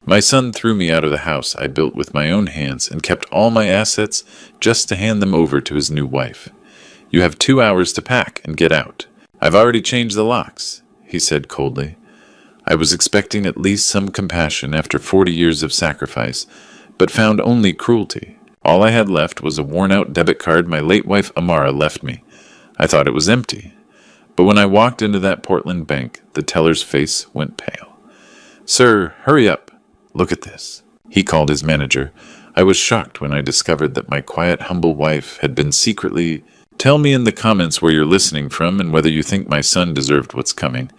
My son threw me out of the house I built with my own hands and kept all my assets just to hand them over to his new wife. You have 2 hours to pack and get out. I've already changed the locks, he said coldly. I was expecting at least some compassion after 40 years of sacrifice, but found only cruelty. All I had left was a worn-out debit card my late wife Amara left me. I thought it was empty. But when I walked into that Portland bank, the teller's face went pale. Sir, hurry up. Look at this. He called his manager. I was shocked when I discovered that my quiet, humble wife had been secretly... Tell me in the comments where you're listening from and whether you think my son deserved what's coming.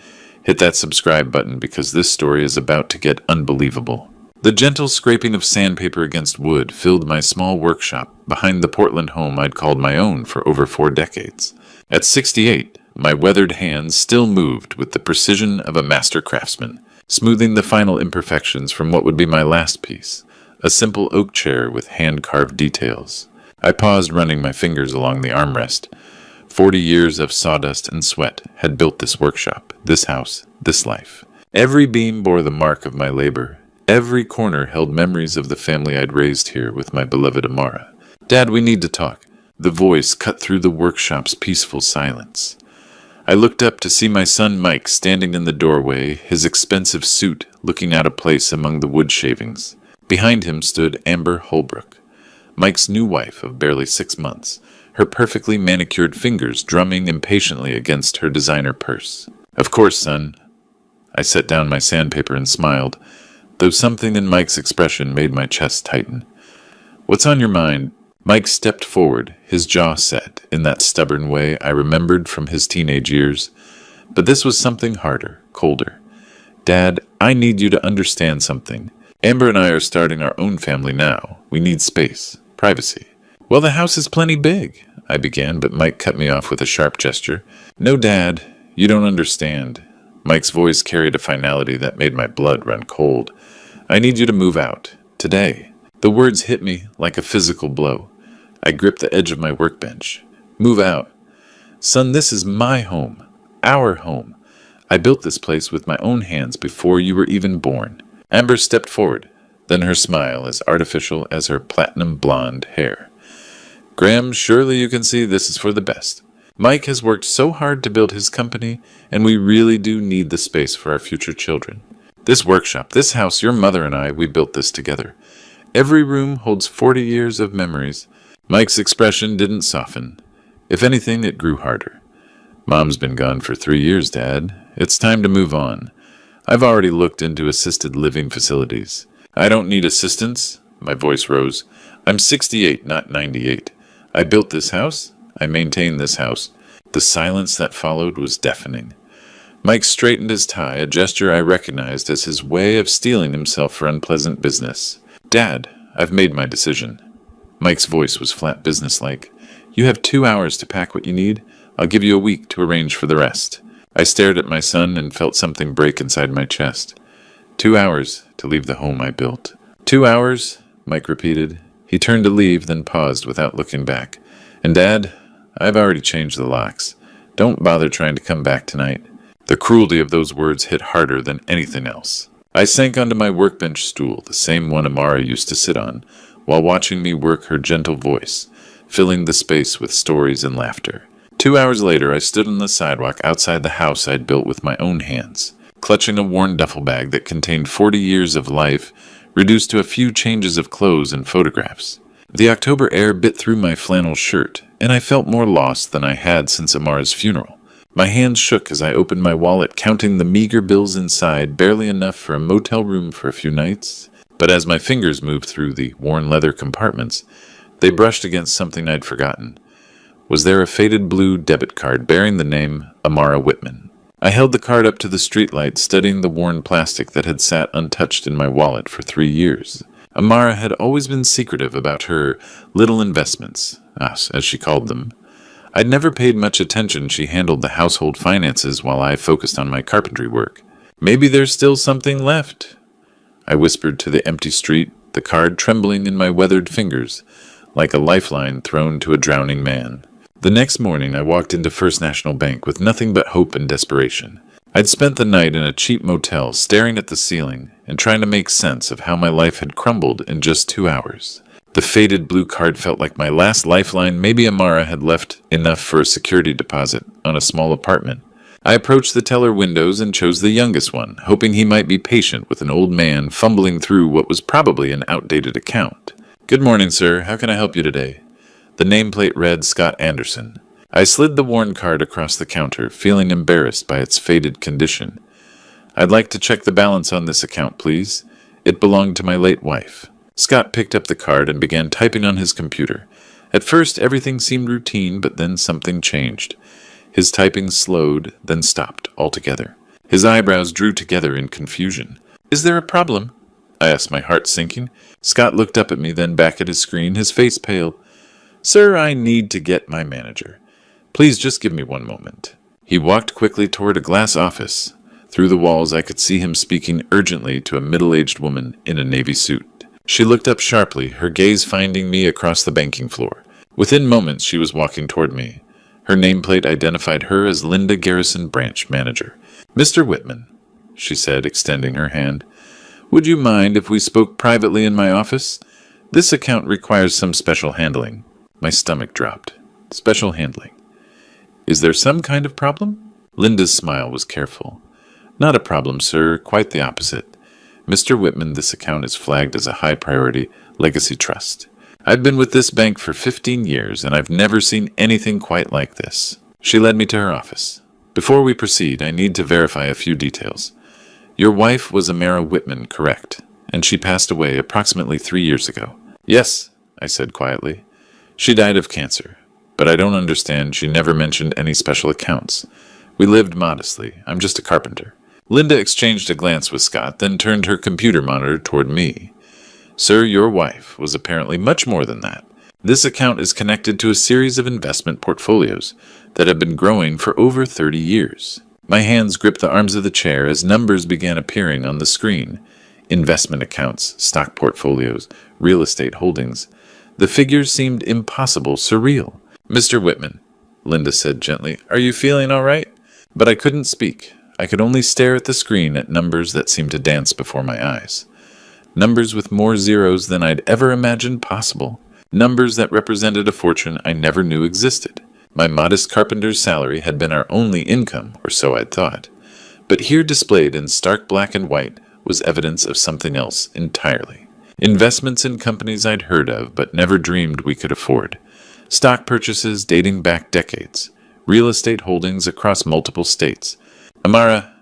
Hit that subscribe button because this story is about to get unbelievable. The gentle scraping of sandpaper against wood filled my small workshop behind the Portland home I'd called my own for over 4 decades. At 68, my weathered hands still moved with the precision of a master craftsman, smoothing the final imperfections from what would be my last piece, a simple oak chair with hand-carved details. I paused, running my fingers along the armrest. 40 years of sawdust and sweat had built this workshop, this house, this life. Every beam bore the mark of my labor. Every corner held memories of the family I'd raised here with my beloved Amara. Dad, we need to talk. The voice cut through the workshop's peaceful silence. I looked up to see my son Mike standing in the doorway, his expensive suit looking out of place among the wood shavings. Behind him stood Amber Holbrook, Mike's new wife of barely 6 months, her perfectly manicured fingers drumming impatiently against her designer purse. Of course, son. I set down my sandpaper and smiled, though something in Mike's expression made my chest tighten. What's on your mind? Mike stepped forward, his jaw set in that stubborn way I remembered from his teenage years. But this was something harder, colder. Dad, I need you to understand something. Amber and I are starting our own family now. We need space, privacy. Well, the house is plenty big, I began, but Mike cut me off with a sharp gesture. No, Dad, you don't understand. Mike's voice carried a finality that made my blood run cold. I need you to move out. Today. The words hit me like a physical blow. I gripped the edge of my workbench. Move out. Son, this is my home. Our home. I built this place with my own hands before you were even born. Amber stepped forward, then her smile as artificial as her platinum blonde hair. Graham, surely you can see this is for the best. Mike has worked so hard to build his company, and we really do need the space for our future children. This workshop, this house, your mother and I, we built this together. Every room holds 40 years of memories. Mike's expression didn't soften. If anything, it grew harder. Mom's been gone for 3 years, Dad. It's time to move on. I've already looked into assisted living facilities. I don't need assistance. My voice rose. I'm 68, not 98. I built this house. I maintain this house. The silence that followed was deafening. Mike straightened his tie, a gesture I recognized as his way of steeling himself for unpleasant business. Dad, I've made my decision. Mike's voice was flat businesslike. You have 2 hours to pack what you need. I'll give you a week to arrange for the rest. I stared at my son and felt something break inside my chest. 2 hours to leave the home I built. 2 hours, Mike repeated. He turned to leave, then paused without looking back. And Dad, I've already changed the locks. Don't bother trying to come back tonight. The cruelty of those words hit harder than anything else. I sank onto my workbench stool, the same one Amara used to sit on, while watching me work her gentle voice, filling the space with stories and laughter. 2 hours later, I stood on the sidewalk outside the house I'd built with my own hands, clutching a worn duffel bag that contained 40 years of life, reduced to a few changes of clothes and photographs. The October air bit through my flannel shirt, and I felt more lost than I had since Amara's funeral. My hands shook as I opened my wallet, counting the meager bills inside, barely enough for a motel room for a few nights. But as my fingers moved through the worn leather compartments, they brushed against something I'd forgotten. Was there a faded blue debit card bearing the name Amara Whitman? I held the card up to the streetlight, studying the worn plastic that had sat untouched in my wallet for 3 years. Amara had always been secretive about her little investments, as she called them. I'd never paid much attention. She handled the household finances while I focused on my carpentry work. Maybe there's still something left, I whispered to the empty street, the card trembling in my weathered fingers, like a lifeline thrown to a drowning man. The next morning, I walked into First National Bank with nothing but hope and desperation. I'd spent the night in a cheap motel, staring at the ceiling, and trying to make sense of how my life had crumbled in just 2 hours. The faded blue card felt like my last lifeline. Maybe Amara had left enough for a security deposit on a small apartment. I approached the teller windows and chose the youngest one, hoping he might be patient with an old man fumbling through what was probably an outdated account. "Good morning, sir. How can I help you today?" The nameplate read Scott Anderson. I slid the worn card across the counter, feeling embarrassed by its faded condition. "I'd like to check the balance on this account, please. It belonged to my late wife." Scott picked up the card and began typing on his computer. At first, everything seemed routine, but then something changed. His typing slowed, then stopped altogether. His eyebrows drew together in confusion. "Is there a problem?" I asked, my heart sinking. Scott looked up at me, then back at his screen, his face pale. "Sir, I need to get my manager. Please just give me one moment." He walked quickly toward a glass office. Through the walls, I could see him speaking urgently to a middle-aged woman in a navy suit. She looked up sharply, her gaze finding me across the banking floor. Within moments, she was walking toward me. Her nameplate identified her as Linda Garrison, branch manager. "Mr. Whitman," she said, extending her hand, "would you mind if we spoke privately in my office? This account requires some special handling." My stomach dropped. Special handling. "Is there some kind of problem?" Linda's smile was careful. "Not a problem, sir. Quite the opposite. Mr. Whitman, this account is flagged as a high-priority legacy trust. I've been with this bank for 15 years, and I've never seen anything quite like this." She led me to her office. "Before we proceed, I need to verify a few details. Your wife was Amara Whitman, correct? And she passed away approximately 3 years ago." "Yes," I said quietly. "She died of cancer, but I don't understand. She never mentioned any special accounts. We lived modestly. I'm just a carpenter." Linda exchanged a glance with Scott, then turned her computer monitor toward me. "Sir, your wife was apparently much more than that. This account is connected to a series of investment portfolios that have been growing for over 30 years. My hands gripped the arms of the chair as numbers began appearing on the screen. Investment accounts, stock portfolios, real estate holdings. The figures seemed impossible, surreal. "Mr. Whitman," Linda said gently, "are you feeling all right?" But I couldn't speak. I could only stare at the screen at numbers that seemed to dance before my eyes. Numbers with more zeros than I'd ever imagined possible. Numbers that represented a fortune I never knew existed. My modest carpenter's salary had been our only income, or so I'd thought. But here displayed in stark black and white was evidence of something else entirely. Investments in companies I'd heard of but never dreamed we could afford. Stock purchases dating back decades. Real estate holdings across multiple states. "Amara,"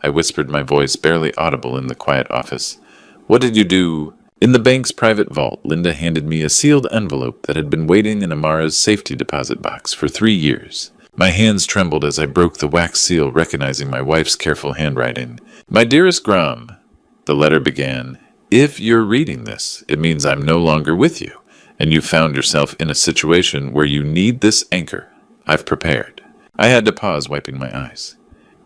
I whispered, my voice barely audible in the quiet office. "What did you do?" In the bank's private vault, Linda handed me a sealed envelope that had been waiting in Amara's safety deposit box for 3 years. My hands trembled as I broke the wax seal, recognizing my wife's careful handwriting. "My dearest Graham," the letter began, "if you're reading this, it means I'm no longer with you, and you found yourself in a situation where you need this anchor. I've prepared." I had to pause, wiping my eyes.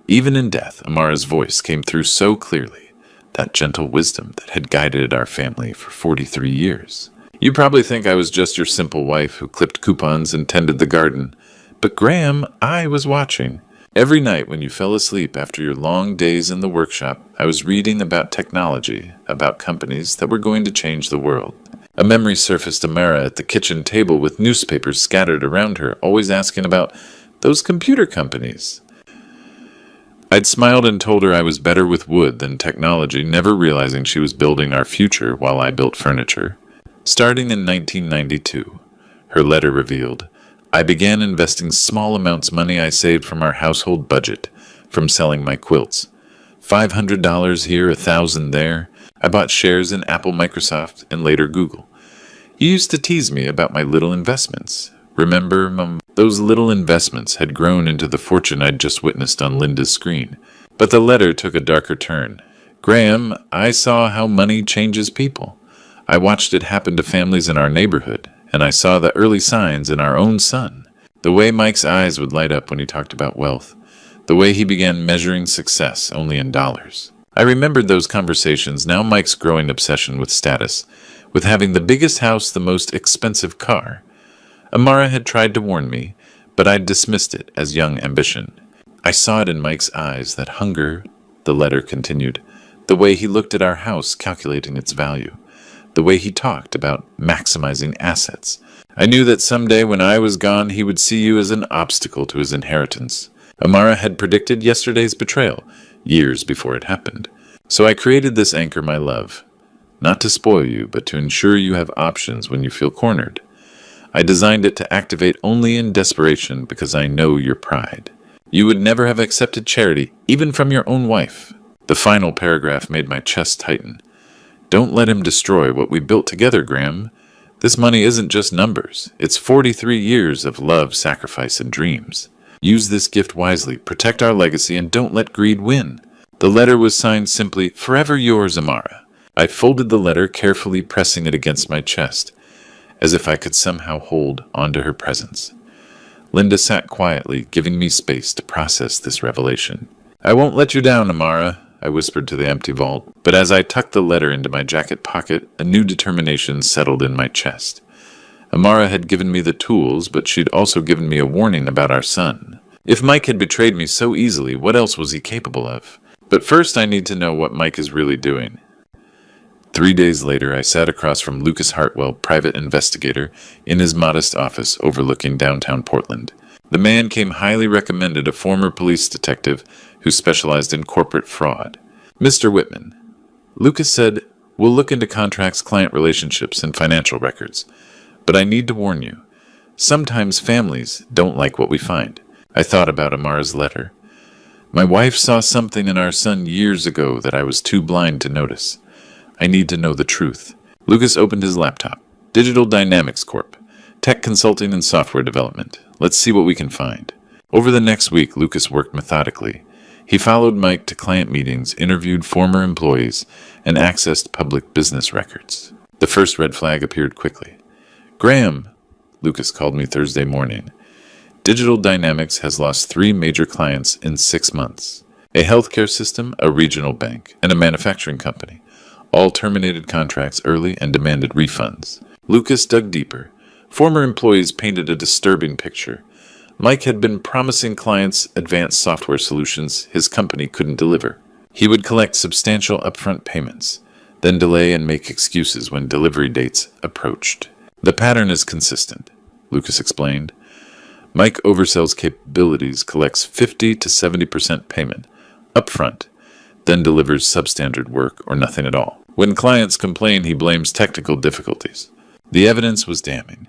Even in death, Amara's voice came through so clearly. That gentle wisdom that had guided our family for 43 years. "You probably think I was just your simple wife who clipped coupons and tended the garden. But Graham, I was watching. Every night when you fell asleep after your long days in the workshop, I was reading about technology, about companies that were going to change the world." A memory surfaced Amara at the kitchen table with newspapers scattered around her, always asking about those computer companies. I'd smiled and told her I was better with wood than technology, never realizing she was building our future while I built furniture. Starting in 1992, her letter revealed, I began investing small amounts of money I saved from our household budget, from selling my quilts. $500 here, $1,000 there. I bought shares in Apple, Microsoft, and later Google. You used to tease me about my little investments. Remember, Mum? Those little investments had grown into the fortune I'd just witnessed on Linda's screen. But the letter took a darker turn. "Graham, I saw how money changes people. I watched it happen to families in our neighborhood, and I saw the early signs in our own son. The way Mike's eyes would light up when he talked about wealth. The way he began measuring success only in dollars. I remembered those conversations, now Mike's growing obsession with status, with having the biggest house, the most expensive car. Amara had tried to warn me, but I'd dismissed it as young ambition. I saw it in Mike's eyes, that hunger," the letter continued, The way he looked at our house, calculating its value. The way he talked about maximizing assets. I knew that someday when I was gone, he would see you as an obstacle to his inheritance. Amara had predicted yesterday's betrayal, years before it happened. So I created this anchor, my love. Not to spoil you, but to ensure you have options when you feel cornered. I designed it to activate only in desperation because I know your pride. You would never have accepted charity, even from your own wife. The final paragraph made my chest tighten. Don't let him destroy what we built together, Graham. This money isn't just numbers. It's 43 years of love, sacrifice, and dreams. Use this gift wisely, protect our legacy, and don't let greed win. The letter was signed simply, Forever yours, Amara. I folded the letter, carefully pressing it against my chest, as if I could somehow hold onto her presence. Linda sat quietly, giving me space to process this revelation. I won't let you down, Amara, I whispered to the empty vault, but as I tucked the letter into my jacket pocket, a new determination settled in my chest. Amara had given me the tools, but she'd also given me a warning about our son. If Mike had betrayed me so easily, what else was he capable of? But first I need to know what Mike is really doing. 3 days later, I sat across from Lucas Hartwell, private investigator, in his modest office overlooking downtown Portland. The man came highly recommended, a former police detective who specialized in corporate fraud. Mr. Whitman, Lucas said, we'll look into contracts, client relationships, and financial records. But I need to warn you, sometimes families don't like what we find. I thought about Amara's letter. My wife saw something in our son years ago that I was too blind to notice. I need to know the truth. Lucas opened his laptop. Digital Dynamics Corp. Tech consulting and software development. Let's see what we can find. Over the next week, Lucas worked methodically. He followed Mike to client meetings, interviewed former employees, and accessed public business records. The first red flag appeared quickly. Graham, Lucas called me Thursday morning. Digital Dynamics has lost 3 major clients in 6 months. A healthcare system, a regional bank, and a manufacturing company. All terminated contracts early and demanded refunds. Lucas dug deeper. Former employees painted a disturbing picture. Mike had been promising clients advanced software solutions his company couldn't deliver. He would collect substantial upfront payments, then delay and make excuses when delivery dates approached. The pattern is consistent, Lucas explained. Mike oversells capabilities, collects 50 to 70% payment upfront, then delivers substandard work or nothing at all. When clients complain, he blames technical difficulties. The evidence was damning.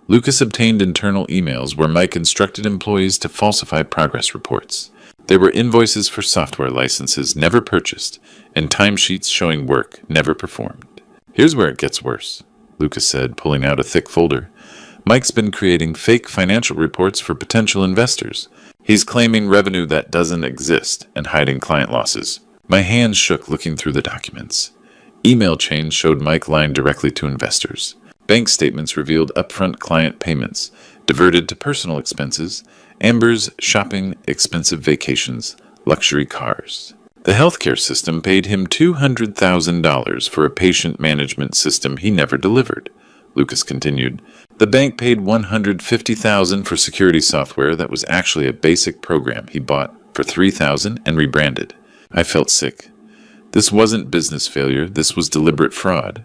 Lucas obtained internal emails where Mike instructed employees to falsify progress reports. There were invoices for software licenses never purchased and timesheets showing work never performed. Here's where it gets worse, Lucas said, pulling out a thick folder. Mike's been creating fake financial reports for potential investors. He's claiming revenue that doesn't exist and hiding client losses. My hands shook looking through the documents. Email chains showed Mike lying directly to investors. Bank statements revealed upfront client payments, diverted to personal expenses, Amber's shopping, expensive vacations, luxury cars. The healthcare system paid him $200,000 for a patient management system he never delivered, Lucas continued. The bank paid $150,000 for security software that was actually a basic program he bought for $3,000 and rebranded. I felt sick. This wasn't business failure, this was deliberate fraud.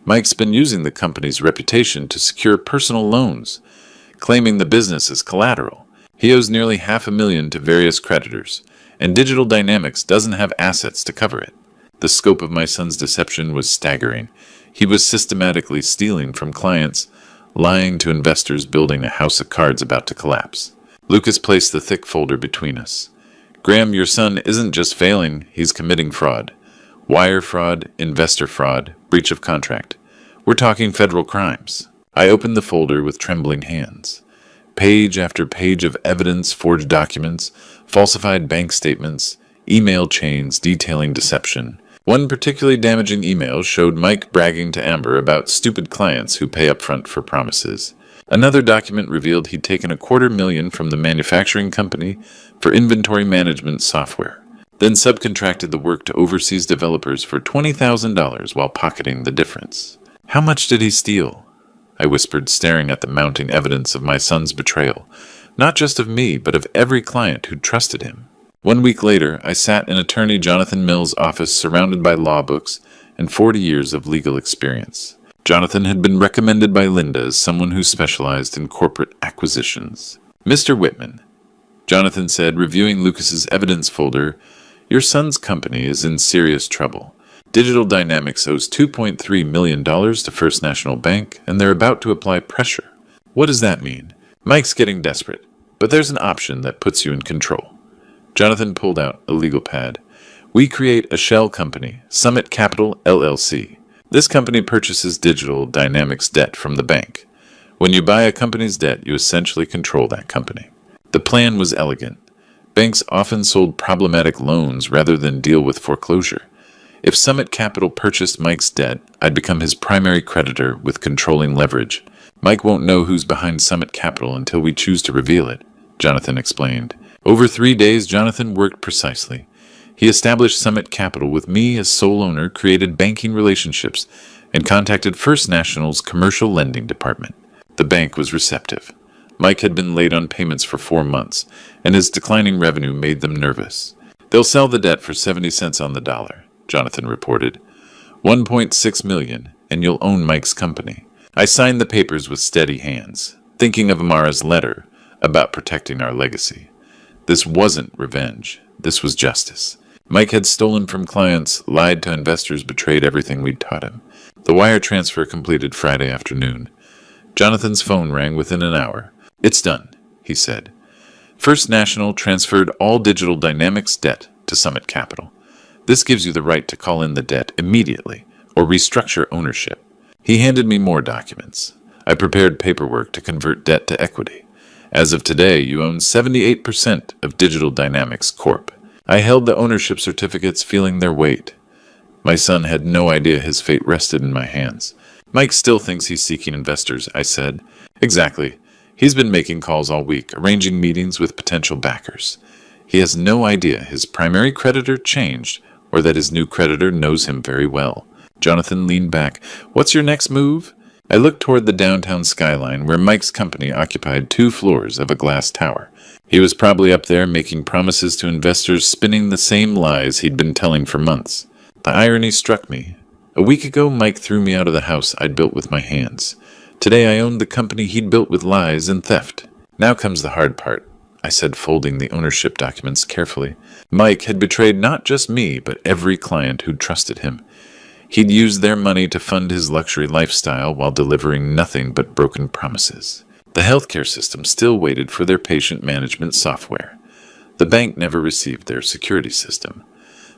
Mike's been using the company's reputation to secure personal loans, claiming the business as collateral. He owes nearly $500,000 to various creditors, and Digital Dynamics doesn't have assets to cover it. The scope of my son's deception was staggering. He was systematically stealing from clients, lying to investors, building a house of cards about to collapse. Lucas placed the thick folder between us. Graham, your son isn't just failing, he's committing fraud. Wire fraud, investor fraud, breach of contract. We're talking federal crimes. I opened the folder with trembling hands. Page after page of evidence, forged documents, falsified bank statements, email chains detailing deception. One particularly damaging email showed Mike bragging to Amber about stupid clients who pay upfront for promises. Another document revealed he'd taken $250,000 from the manufacturing company for inventory management software, then subcontracted the work to overseas developers for $20,000 while pocketing the difference. How much did he steal? I whispered, staring at the mounting evidence of my son's betrayal, not just of me, but of every client who'd trusted him. 1 week later, I sat in attorney Jonathan Mills' office surrounded by law books and 40 years of legal experience. Jonathan had been recommended by Linda as someone who specialized in corporate acquisitions. "Mr. Whitman," Jonathan said, reviewing Lucas's evidence folder, "your son's company is in serious trouble. Digital Dynamics owes $2.3 million to First National Bank, and they're about to apply pressure." "What does that mean?" "Mike's getting desperate, but there's an option that puts you in control." Jonathan pulled out a legal pad. "We create a shell company, Summit Capital LLC. This company purchases Digital Dynamics debt from the bank. When you buy a company's debt, you essentially control that company." The plan was elegant. Banks often sold problematic loans rather than deal with foreclosure. If Summit Capital purchased Mike's debt, I'd become his primary creditor with controlling leverage. "Mike won't know who's behind Summit Capital until we choose to reveal it," Jonathan explained. Over 3 days, Jonathan worked precisely. He established Summit Capital with me as sole owner, created banking relationships, and contacted First National's commercial lending department. The bank was receptive. Mike had been late on payments for 4 months, and his declining revenue made them nervous. "They'll sell the debt for 70 cents on the dollar," Jonathan reported. $1.6 million, and you'll own Mike's company." I signed the papers with steady hands, thinking of Amara's letter about protecting our legacy. This wasn't revenge. This was justice. Mike had stolen from clients, lied to investors, betrayed everything we'd taught him. The wire transfer completed Friday afternoon. Jonathan's phone rang within an hour. "It's done," he said. First National transferred all Digital Dynamics debt to Summit Capital. This gives you the right to call in the debt immediately or restructure ownership. He handed me more documents. I prepared paperwork to convert debt to equity. As of today, you own 78% of Digital Dynamics Corp. I held the ownership certificates, feeling their weight. My son had no idea his fate rested in my hands. "Mike still thinks he's seeking investors," I said. "Exactly. He's been making calls all week, arranging meetings with potential backers. He has no idea his primary creditor changed or that his new creditor knows him very well." Jonathan leaned back. "What's your next move?" I looked toward the downtown skyline where Mike's company occupied 2 floors of a glass tower. He was probably up there making promises to investors, spinning the same lies he'd been telling for months. The irony struck me. A week ago, Mike threw me out of the house I'd built with my hands. Today I owned the company he'd built with lies and theft. "Now comes the hard part," I said, folding the ownership documents carefully. Mike had betrayed not just me, but every client who'd trusted him. He'd used their money to fund his luxury lifestyle while delivering nothing but broken promises. The healthcare system still waited for their patient management software. The bank never received their security system.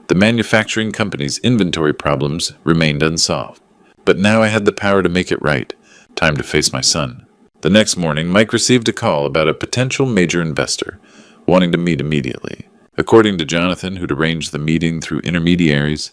The manufacturing company's inventory problems remained unsolved. But now I had the power to make it right. Time to face my son. The next morning, Mike received a call about a potential major investor, wanting to meet immediately. According to Jonathan, who'd arranged the meeting through intermediaries,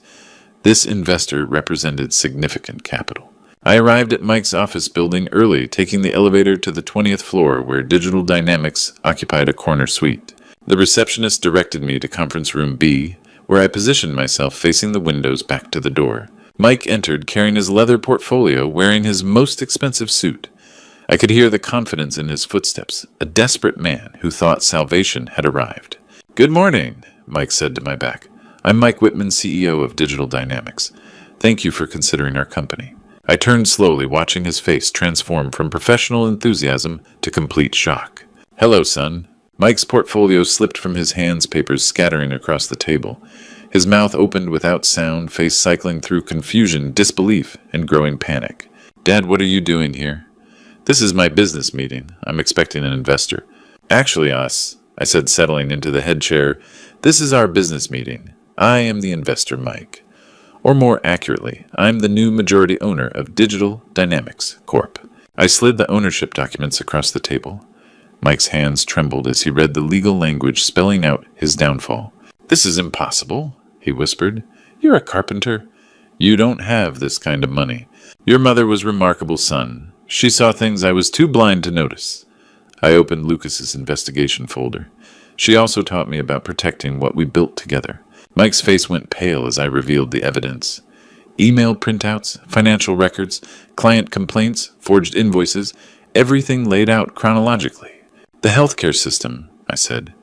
this investor represented significant capital. I arrived at Mike's office building early, taking the elevator to the 20th floor where Digital Dynamics occupied a corner suite. The receptionist directed me to conference room B, where I positioned myself facing the windows back to the door. Mike entered carrying his leather portfolio, wearing his most expensive suit. I could hear the confidence in his footsteps, a desperate man who thought salvation had arrived. "Good morning," Mike said to my back. "I'm Mike Whitman, CEO of Digital Dynamics. Thank you for considering our company." I turned slowly, watching his face transform from professional enthusiasm to complete shock. "Hello, son." Mike's portfolio slipped from his hands, papers scattering across the table. His mouth opened without sound, face cycling through confusion, disbelief, and growing panic. "Dad, what are you doing here?" "This is my business meeting. I'm expecting an investor." "Actually, us," I said, settling into the head chair. "This is our business meeting. I am the investor, Mike. Or more accurately, I'm the new majority owner of Digital Dynamics Corp." I slid the ownership documents across the table. Mike's hands trembled as he read the legal language spelling out his downfall. "This is impossible," he whispered. "You're a carpenter. You don't have this kind of money. Your mother was remarkable, son. She saw things I was too blind to notice." I opened Lucas's investigation folder. She also taught me about protecting what we built together. Mike's face went pale as I revealed the evidence. Email printouts, financial records, client complaints, forged invoices, everything laid out chronologically. "The healthcare system," I said.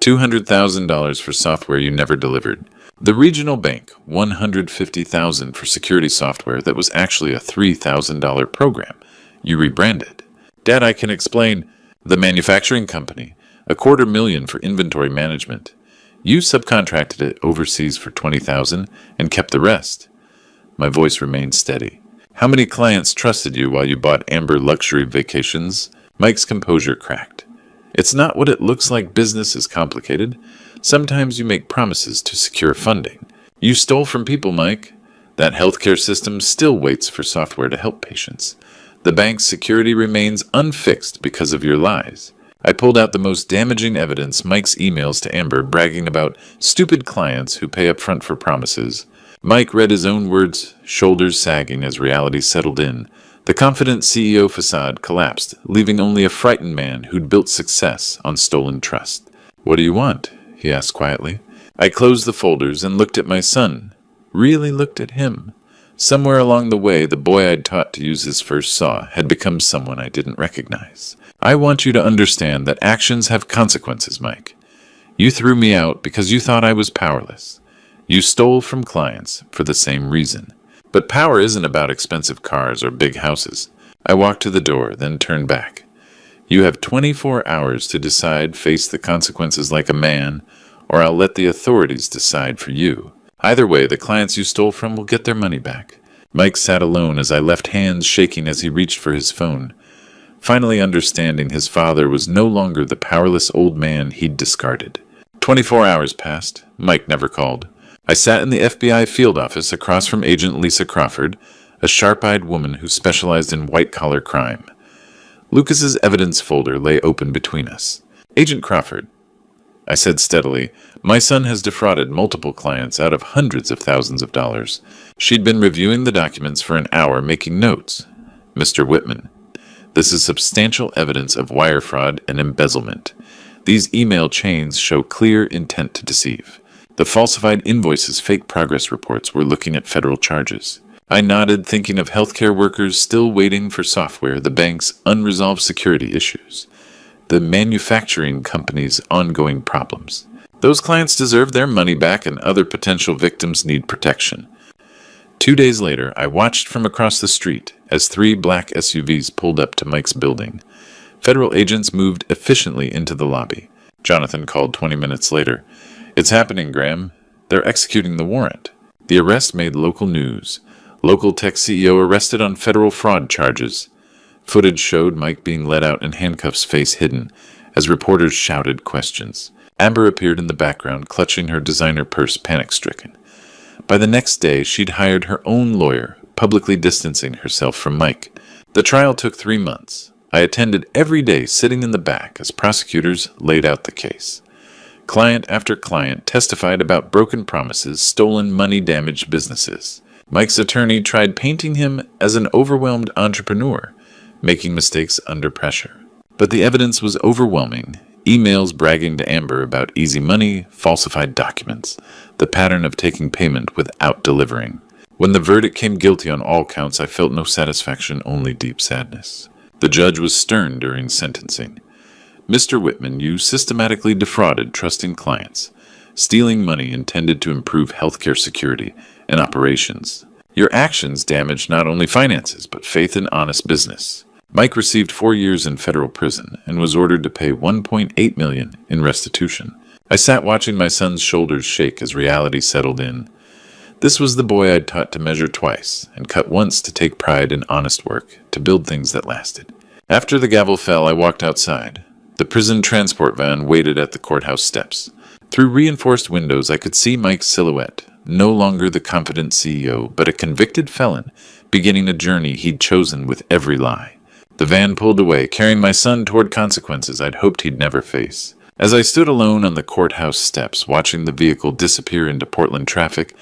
$200,000 for software you never delivered. The regional bank, $150,000 for security software that was actually a $3,000 program you rebranded. Dad, I can explain. The manufacturing company, $250,000 for inventory management. You subcontracted it overseas for $20,000 and kept the rest. My voice remained steady. How many clients trusted you while you bought Amber luxury vacations? Mike's composure cracked. It's not what it looks like. Business is complicated. Sometimes you make promises to secure funding. You stole from people, Mike. That healthcare system still waits for software to help patients. The bank's security remains unfixed because of your lies. I pulled out the most damaging evidence, Mike's emails to Amber bragging about stupid clients who pay up front for promises. Mike read his own words, shoulders sagging as reality settled in. The confident CEO facade collapsed, leaving only a frightened man who'd built success on stolen trust. What do you want? He asked quietly. I closed the folders and looked at my son. Really looked at him. Somewhere along the way, the boy I'd taught to use his first saw had become someone I didn't recognize. I want you to understand that actions have consequences, Mike. You threw me out because you thought I was powerless. You stole from clients for the same reason. But power isn't about expensive cars or big houses. I walked to the door, then turned back. You have 24 hours to decide, face the consequences like a man, or I'll let the authorities decide for you. Either way, the clients you stole from will get their money back. Mike sat alone as I left, hands shaking as he reached for his phone. Finally understanding his father was no longer the powerless old man he'd discarded. 24 hours passed. Mike never called. I sat in the FBI field office across from Agent Lisa Crawford, a sharp-eyed woman who specialized in white-collar crime. Lucas's evidence folder lay open between us. Agent Crawford, I said steadily, my son has defrauded multiple clients out of hundreds of thousands of dollars. She'd been reviewing the documents for an hour, making notes. Mr. Whitman, this is substantial evidence of wire fraud and embezzlement. These email chains show clear intent to deceive. The falsified invoices, fake progress reports were looking at federal charges. I nodded, thinking of healthcare workers still waiting for software, the bank's unresolved security issues, the manufacturing company's ongoing problems. Those clients deserve their money back and other potential victims need protection. 2 days later, I watched from across the street as 3 black SUVs pulled up to Mike's building. Federal agents moved efficiently into the lobby. Jonathan called 20 minutes later. It's happening, Graham. They're executing the warrant. The arrest made local news. Local tech CEO arrested on federal fraud charges. Footage showed Mike being led out in handcuffs, face hidden, as reporters shouted questions. Amber appeared in the background, clutching her designer purse, panic-stricken. By the next day, she'd hired her own lawyer, publicly distancing herself from Mike. The trial took 3 months. I attended every day, sitting in the back as prosecutors laid out the case. Client after client testified about broken promises, stolen money, damaged businesses. Mike's attorney tried painting him as an overwhelmed entrepreneur, making mistakes under pressure. But the evidence was overwhelming. Emails bragging to Amber about easy money, falsified documents, the pattern of taking payment without delivering. When the verdict came guilty on all counts, I felt no satisfaction, only deep sadness. The judge was stern during sentencing. Mr. Whitman, you systematically defrauded trusting clients, stealing money intended to improve healthcare security and operations. Your actions damaged not only finances, but faith in honest business. Mike received 4 years in federal prison and was ordered to pay $1.8 million in restitution. I sat watching my son's shoulders shake as reality settled in. This was the boy I'd taught to measure twice and cut once, to take pride in honest work, to build things that lasted. After the gavel fell, I walked outside. The prison transport van waited at the courthouse steps. Through reinforced windows, I could see Mike's silhouette, no longer the confident CEO, but a convicted felon, beginning a journey he'd chosen with every lie. The van pulled away, carrying my son toward consequences I'd hoped he'd never face. As I stood alone on the courthouse steps, watching the vehicle disappear into Portland traffic,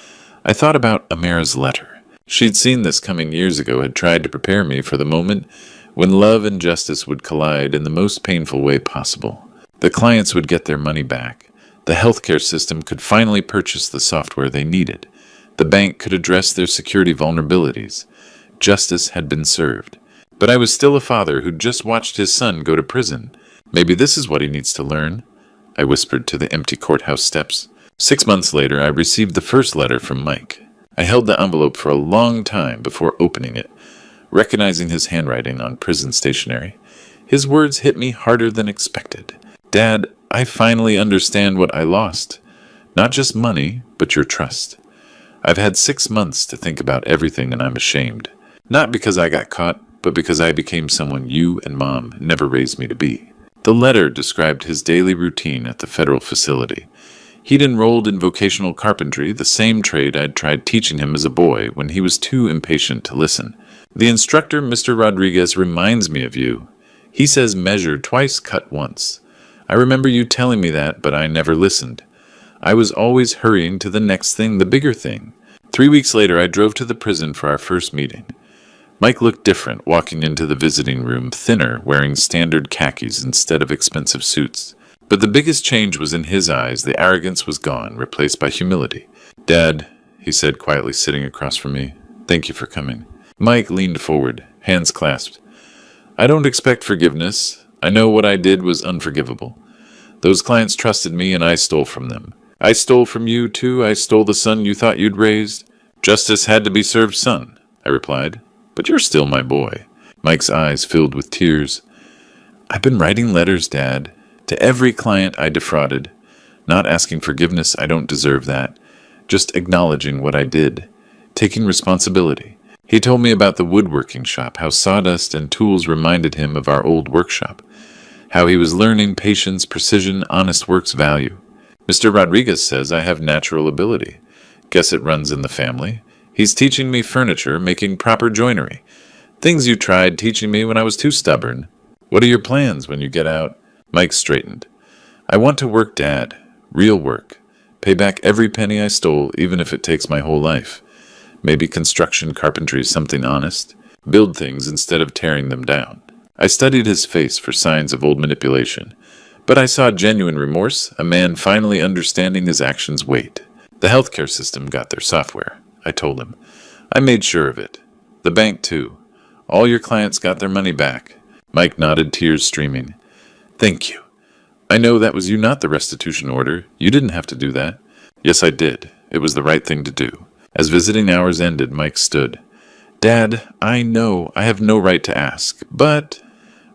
I thought about Amara's letter. She'd seen this coming years ago, had tried to prepare me for the moment when love and justice would collide in the most painful way possible. The clients would get their money back. The healthcare system could finally purchase the software they needed. The bank could address their security vulnerabilities. Justice had been served. But I was still a father who'd just watched his son go to prison. Maybe this is what he needs to learn. I whispered to the empty courthouse steps. 6 months later, I received the first letter from Mike. I held the envelope for a long time before opening it, recognizing his handwriting on prison stationery. His words hit me harder than expected. Dad, I finally understand what I lost. Not just money, but your trust. I've had 6 months to think about everything and I'm ashamed. Not because I got caught, but because I became someone you and Mom never raised me to be. The letter described his daily routine at the federal facility. He'd enrolled in vocational carpentry, the same trade I'd tried teaching him as a boy when he was too impatient to listen. The instructor, Mr. Rodriguez, reminds me of you. He says measure twice, cut once. I remember you telling me that, but I never listened. I was always hurrying to the next thing, the bigger thing. 3 weeks later, I drove to the prison for our first meeting. Mike looked different, walking into the visiting room, thinner, wearing standard khakis instead of expensive suits. But the biggest change was in his eyes. The arrogance was gone, replaced by humility. Dad, he said quietly, sitting across from me, thank you for coming. Mike leaned forward, hands clasped. I don't expect forgiveness. I know what I did was unforgivable. Those clients trusted me and I stole from them. I stole from you, too. I stole the son you thought you'd raised. Justice had to be served, son, I replied. But you're still my boy. Mike's eyes filled with tears. I've been writing letters, Dad, to every client I defrauded. Not asking forgiveness, I don't deserve that. Just acknowledging what I did. Taking responsibility. He told me about the woodworking shop, how sawdust and tools reminded him of our old workshop. How he was learning patience, precision, honest work's value. Mr. Rodriguez says I have natural ability. Guess it runs in the family. He's teaching me furniture, making proper joinery. Things you tried teaching me when I was too stubborn. What are your plans when you get out? Mike straightened. I want to work, Dad. Real work. Pay back every penny I stole, even if it takes my whole life. Maybe construction carpentry is something honest. Build things instead of tearing them down. I studied his face for signs of old manipulation. But I saw genuine remorse, a man finally understanding his actions' weight. The healthcare system got their software, I told him. I made sure of it. The bank, too. All your clients got their money back. Mike nodded, tears streaming. Thank you. I know that was you, not the restitution order. You didn't have to do that. Yes, I did. It was the right thing to do. As visiting hours ended, Mike stood. Dad, I know I have no right to ask, but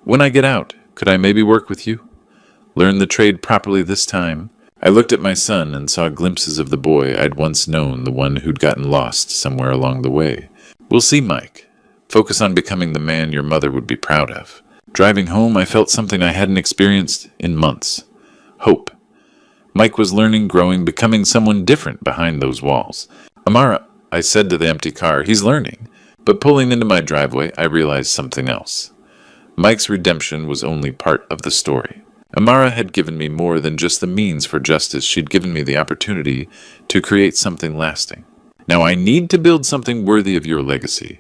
when I get out, could I maybe work with you? Learn the trade properly this time. I looked at my son and saw glimpses of the boy I'd once known, the one who'd gotten lost somewhere along the way. We'll see, Mike. Focus on becoming the man your mother would be proud of. Driving home, I felt something I hadn't experienced in months. Hope. Mike was learning, growing, becoming someone different behind those walls. Amara, I said to the empty car, he's learning. But pulling into my driveway, I realized something else. Mike's redemption was only part of the story. Amara had given me more than just the means for justice. She'd given me the opportunity to create something lasting. Now I need to build something worthy of your legacy.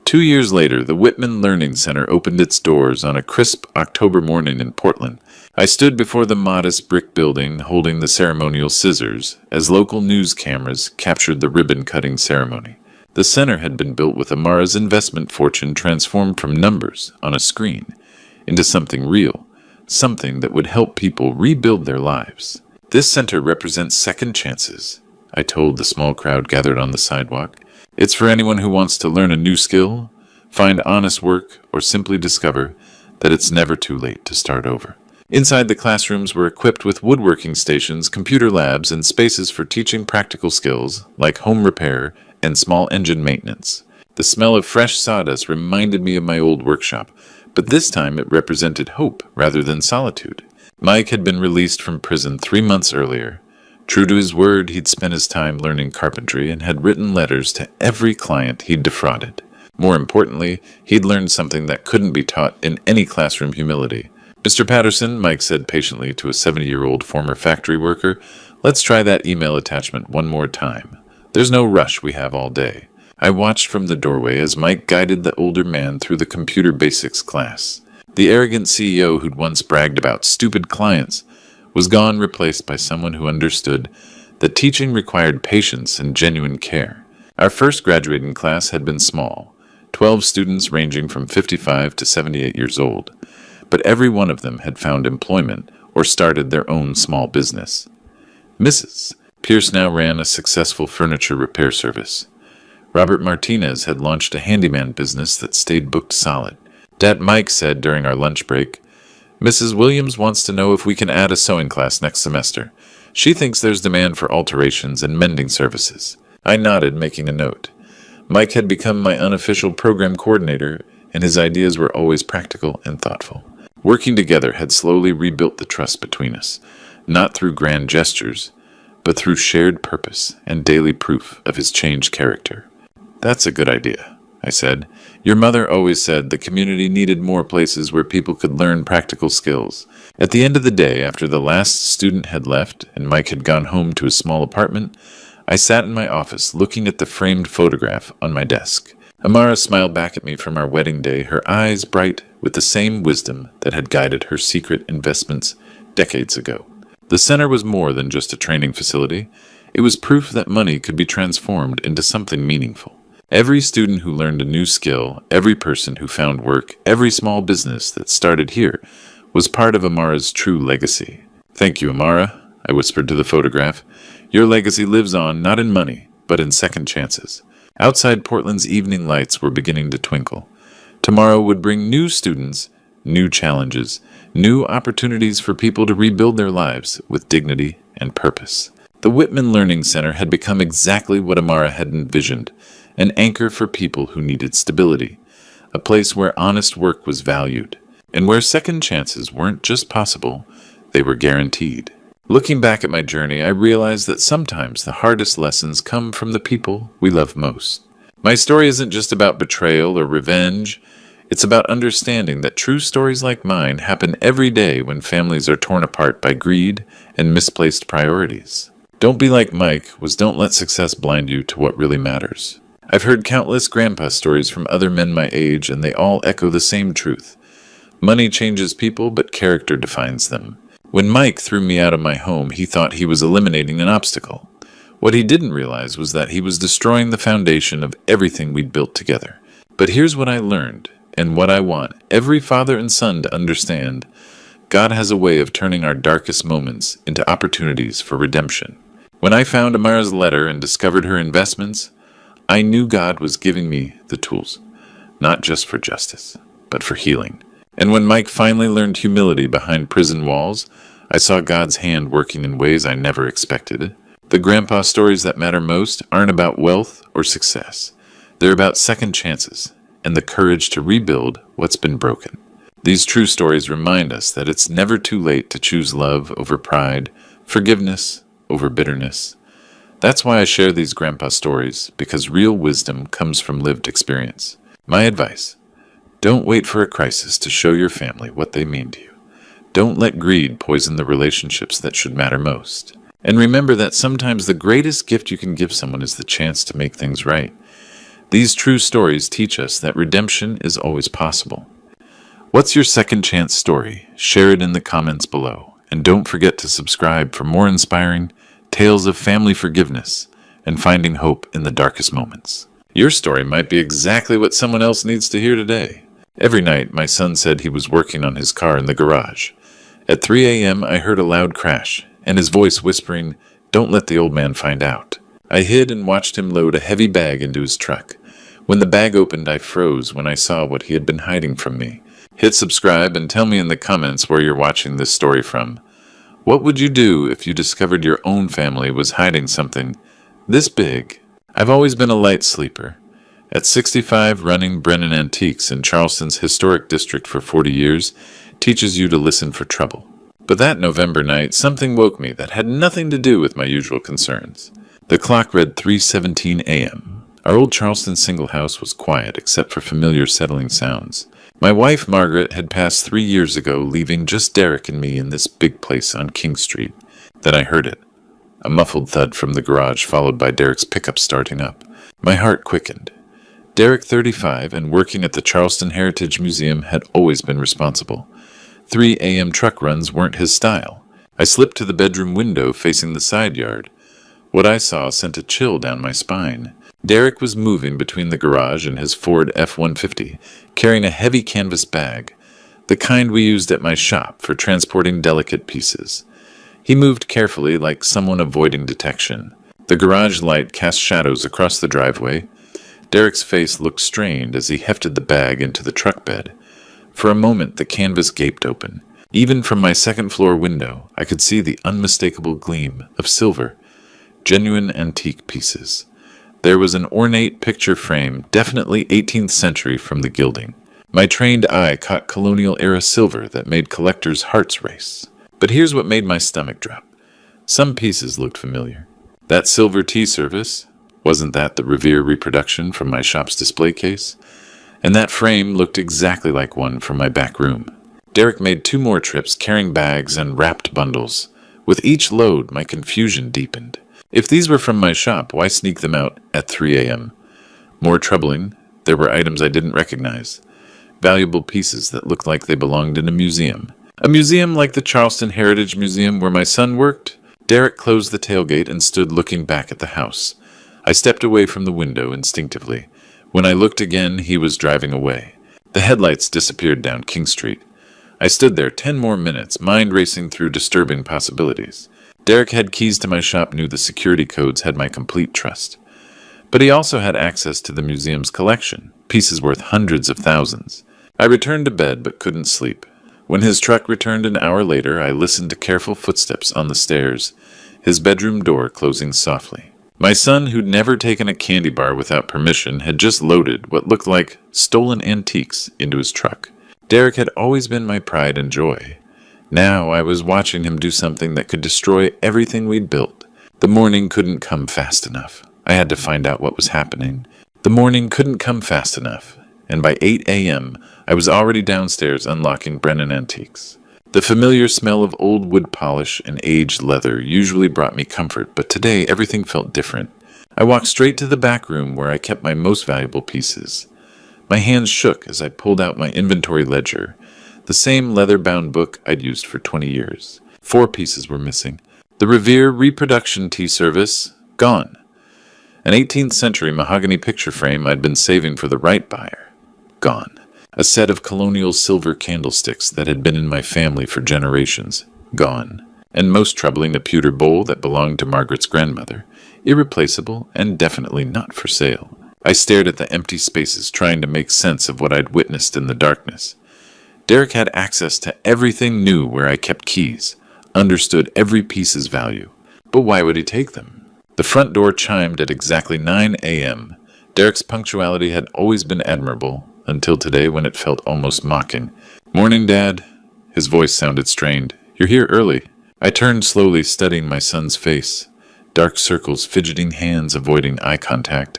2 years later, the Whitman Learning Center opened its doors on a crisp October morning in Portland. I stood before the modest brick building holding the ceremonial scissors as local news cameras captured the ribbon-cutting ceremony. The center had been built with Amara's investment fortune transformed from numbers on a screen into something real, something that would help people rebuild their lives. This center represents second chances, I told the small crowd gathered on the sidewalk. It's for anyone who wants to learn a new skill, find honest work, or simply discover that it's never too late to start over. Inside, the classrooms were equipped with woodworking stations, computer labs, and spaces for teaching practical skills like home repair and small engine maintenance. The smell of fresh sawdust reminded me of my old workshop, but this time it represented hope rather than solitude. Mike had been released from prison 3 months earlier. True to his word, he'd spent his time learning carpentry and had written letters to every client he'd defrauded. More importantly, he'd learned something that couldn't be taught in any classroom: humility. Mr. Patterson, Mike said patiently to a 70-year-old former factory worker, let's try that email attachment one more time. There's no rush, we have all day. I watched from the doorway as Mike guided the older man through the computer basics class. The arrogant CEO who'd once bragged about stupid clients was gone, replaced by someone who understood that teaching required patience and genuine care. Our first graduating class had been small, 12 students ranging from 55 to 78 years old, but every one of them had found employment or started their own small business. Mrs. Pierce now ran a successful furniture repair service. Robert Martinez had launched a handyman business that stayed booked solid. Dad Mike said during our lunch break, "Mrs. Williams wants to know if we can add a sewing class next semester. She thinks there's demand for alterations and mending services." I nodded, making a note. Mike had become my unofficial program coordinator, and his ideas were always practical and thoughtful. Working together had slowly rebuilt the trust between us, not through grand gestures, but through shared purpose and daily proof of his changed character. "That's a good idea," I said. "Your mother always said the community needed more places where people could learn practical skills." At the end of the day, after the last student had left and Mike had gone home to his small apartment, I sat in my office looking at the framed photograph on my desk. Amara smiled back at me from our wedding day, her eyes bright with the same wisdom that had guided her secret investments decades ago. The center was more than just a training facility. It was proof that money could be transformed into something meaningful. Every student who learned a new skill, every person who found work, every small business that started here was part of Amara's true legacy. "Thank you, Amara," I whispered to the photograph. "Your legacy lives on, not in money, but in second chances." Outside, Portland's evening lights were beginning to twinkle. Tomorrow would bring new students, new challenges, new opportunities for people to rebuild their lives with dignity and purpose. The Whitman Learning Center had become exactly what Amara had envisioned, an anchor for people who needed stability, a place where honest work was valued, and where second chances weren't just possible, they were guaranteed. Looking back at my journey, I realized that sometimes the hardest lessons come from the people we love most. My story isn't just about betrayal or revenge. It's about understanding that true stories like mine happen every day when families are torn apart by greed and misplaced priorities. "Don't be like Mike" was don't let success blind you to what really matters. I've heard countless grandpa stories from other men my age, and they all echo the same truth. Money changes people, but character defines them. When Mike threw me out of my home, he thought he was eliminating an obstacle. What he didn't realize was that he was destroying the foundation of everything we'd built together. But here's what I learned, and what I want every father and son to understand. God has a way of turning our darkest moments into opportunities for redemption. When I found Amara's letter and discovered her investments, I knew God was giving me the tools, not just for justice, but for healing. And when Mike finally learned humility behind prison walls, I saw God's hand working in ways I never expected. The grandpa stories that matter most aren't about wealth or success. They're about second chances and the courage to rebuild what's been broken. These true stories remind us that it's never too late to choose love over pride, forgiveness over bitterness. That's why I share these grandpa stories, because real wisdom comes from lived experience. My advice: don't wait for a crisis to show your family what they mean to you. Don't let greed poison the relationships that should matter most. And remember that sometimes the greatest gift you can give someone is the chance to make things right. These true stories teach us that redemption is always possible. What's your second chance story? Share it in the comments below. And don't forget to subscribe for more inspiring tales of family forgiveness and finding hope in the darkest moments. Your story might be exactly what someone else needs to hear today. Every night, my son said he was working on his car in the garage. At 3 a.m., I heard a loud crash, and his voice whispering, "Don't let the old man find out." I hid and watched him load a heavy bag into his truck. When the bag opened, I froze when I saw what he had been hiding from me. Hit subscribe and tell me in the comments where you're watching this story from. What would you do if you discovered your own family was hiding something this big? I've always been a light sleeper. At 65, running Brennan Antiques in Charleston's historic district for 40 years teaches you to listen for trouble. But that November night, something woke me that had nothing to do with my usual concerns. The clock read 3:17 a.m. Our old Charleston single house was quiet except for familiar settling sounds. My wife, Margaret, had passed 3 years ago, leaving just Derek and me in this big place on King Street. Then I heard it. A muffled thud from the garage, followed by Derek's pickup starting up. My heart quickened. Derek, 35, and working at the Charleston Heritage Museum, had always been responsible. 3 a.m. truck runs weren't his style. I slipped to the bedroom window facing the side yard. What I saw sent a chill down my spine. Derek was moving between the garage and his Ford F-150, carrying a heavy canvas bag. the kind we used at my shop for transporting delicate pieces. He moved carefully, like someone avoiding detection. The garage light cast shadows across the driveway. Derek's face looked strained as he hefted the bag into the truck bed. For a moment, the canvas gaped open. Even from my second-floor window, I could see the unmistakable gleam of silver, genuine antique pieces. There was an ornate picture frame, definitely 18th century from the gilding. My trained eye caught colonial-era silver that made collectors' hearts race. But here's what made my stomach drop. Some pieces looked familiar. That silver tea service, wasn't that the Revere reproduction from my shop's display case? And that frame looked exactly like one from my back room. Derek made 2 more trips carrying bags and wrapped bundles. With each load, my confusion deepened. If these were from my shop, why sneak them out at 3 a.m.? More troubling, there were items I didn't recognize. Valuable pieces that looked like they belonged in a museum. A museum like the Charleston Heritage Museum where my son worked? Derek closed the tailgate and stood looking back at the house. I stepped away from the window instinctively. When I looked again, he was driving away. The headlights disappeared down King Street. I stood there 10 more minutes, mind racing through disturbing possibilities. Derek had keys to my shop, knew the security codes, had my complete trust. But he also had access to the museum's collection, pieces worth hundreds of thousands. I returned to bed but couldn't sleep. When his truck returned an hour later, I listened to careful footsteps on the stairs, his bedroom door closing softly. My son, who'd never taken a candy bar without permission, had just loaded what looked like stolen antiques into his truck. Derek had always been my pride and joy. Now I was watching him do something that could destroy everything we'd built. The morning couldn't come fast enough. I had to find out what was happening. The morning couldn't come fast enough, and by 8 a.m., I was already downstairs unlocking Brennan Antiques. The familiar smell of old wood polish and aged leather usually brought me comfort, but today everything felt different. I walked straight to the back room where I kept my most valuable pieces. My hands shook as I pulled out my inventory ledger, the same leather-bound book I'd used for 20 years. 4 pieces were missing. The Revere reproduction tea service, gone. An 18th century mahogany picture frame I'd been saving for the right buyer, gone. A set of colonial silver candlesticks that had been in my family for generations, gone. And most troubling, a pewter bowl that belonged to Margaret's grandmother, irreplaceable and definitely not for sale. I stared at the empty spaces, trying to make sense of what I'd witnessed in the darkness. Derek had access to everything, knew where I kept keys, understood every piece's value. But why would he take them? The front door chimed at exactly 9 a.m. Derek's punctuality had always been admirable, until today when it felt almost mocking. "Morning, Dad." His voice sounded strained. "You're here early." I turned slowly, studying my son's face. Dark circles, fidgeting hands, avoiding eye contact.